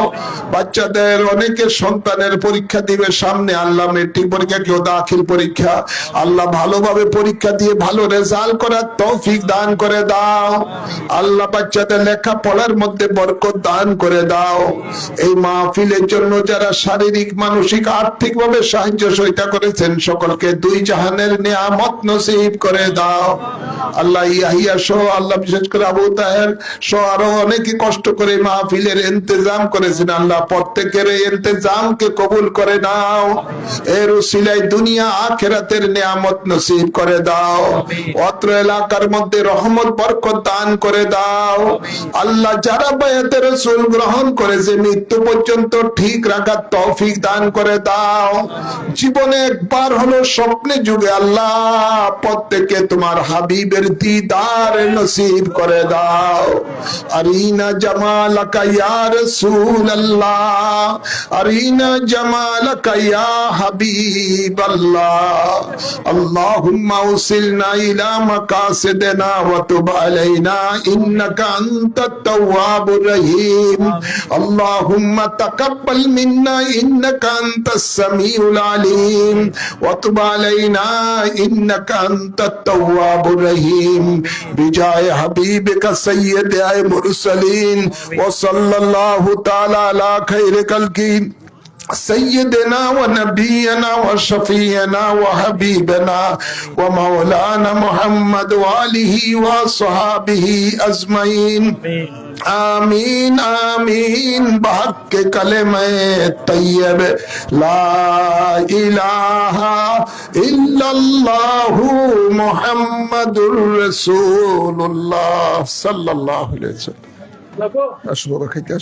বাচ্চাদের অনেকের সন্তানের পরীক্ষা দিবে সামনে, আল্লাহ মেট্রিক পরীক্ষা, কেউ দাখিল পরীক্ষা, আল্লাহ ভালোভাবে পরীক্ষা দিয়ে ভালো রেজাল্ট করার তৌফিক দান করে দাও। আল্লাহ, বাচ্চাদের লেখাপড়ার মধ্যে বরকত দান করে দাও। এই মাহফিলের জন্য যারা শারীরিক, মানসিক, আর্থিক ভাবে সাহায্য সহায়তা করেছেন, সকলকে দুই জাহানের নিয়ামত নসিব করে দাও। আল্লাহ, ইয়াহিয়া সহ, আল্লাহ বিশেষ করে আবু তাহের সহ আরো অনেকে কষ্ট করে মাহফিলের ইন্তজাম করেছেন, আল্লাহ প্রত্যেকের ইন্তজামকে কবুল করে নাও। এর উসিলায় দুনিয়া আখিরাতের নিয়ামত নসিব করে দাও। অত্র এলাকার মধ্যে রহমত বরকত দান করে দাও। আল্লাহ, যারা বায়াতে রাসূল গ্রহণ করেছে, মৃত্যু পর্যন্ত ঠিক রাখার তৌফিক দান করে দাও। জীবনে একবার হলো স্বপ্নে যুগে, আল্লাহ প্রত্যেককে তোমার হাবিবের দিদার নসিব করে দাও। अरीना जमालका या रसूल अल्लाह, अरीना जमालका या हबीब अल्लाह, अल्लाहुम्मा उसिलना इला मकासिदिना व तुब अलैना इन्नका अंतत तव्वाबुर रहीम, अल्लाहुम्मा तकब्बल मिन्ना इन्नका अंतस समीउल अलीम व तुब अलैना इन्नका अंतत तव्वाबुर रहीम, बिजाए हबीबिका सय्यद मुरसलीन व सल्लल्लाहु ताला अला खैर कल्की सय्यदना व नबीना व शफीना व हबीबना व मौलाना मुहम्मद व आलिहि व सहाबिहि अजमईन, आमीन आमीन। बहक के कलेमे तैयब ला इलाहा इल्लल्लाहु मुहम्मदुर रसूलुल्लाह सल्लल्लाहु अलैहि वसल्लम। अशुभ रखे क्या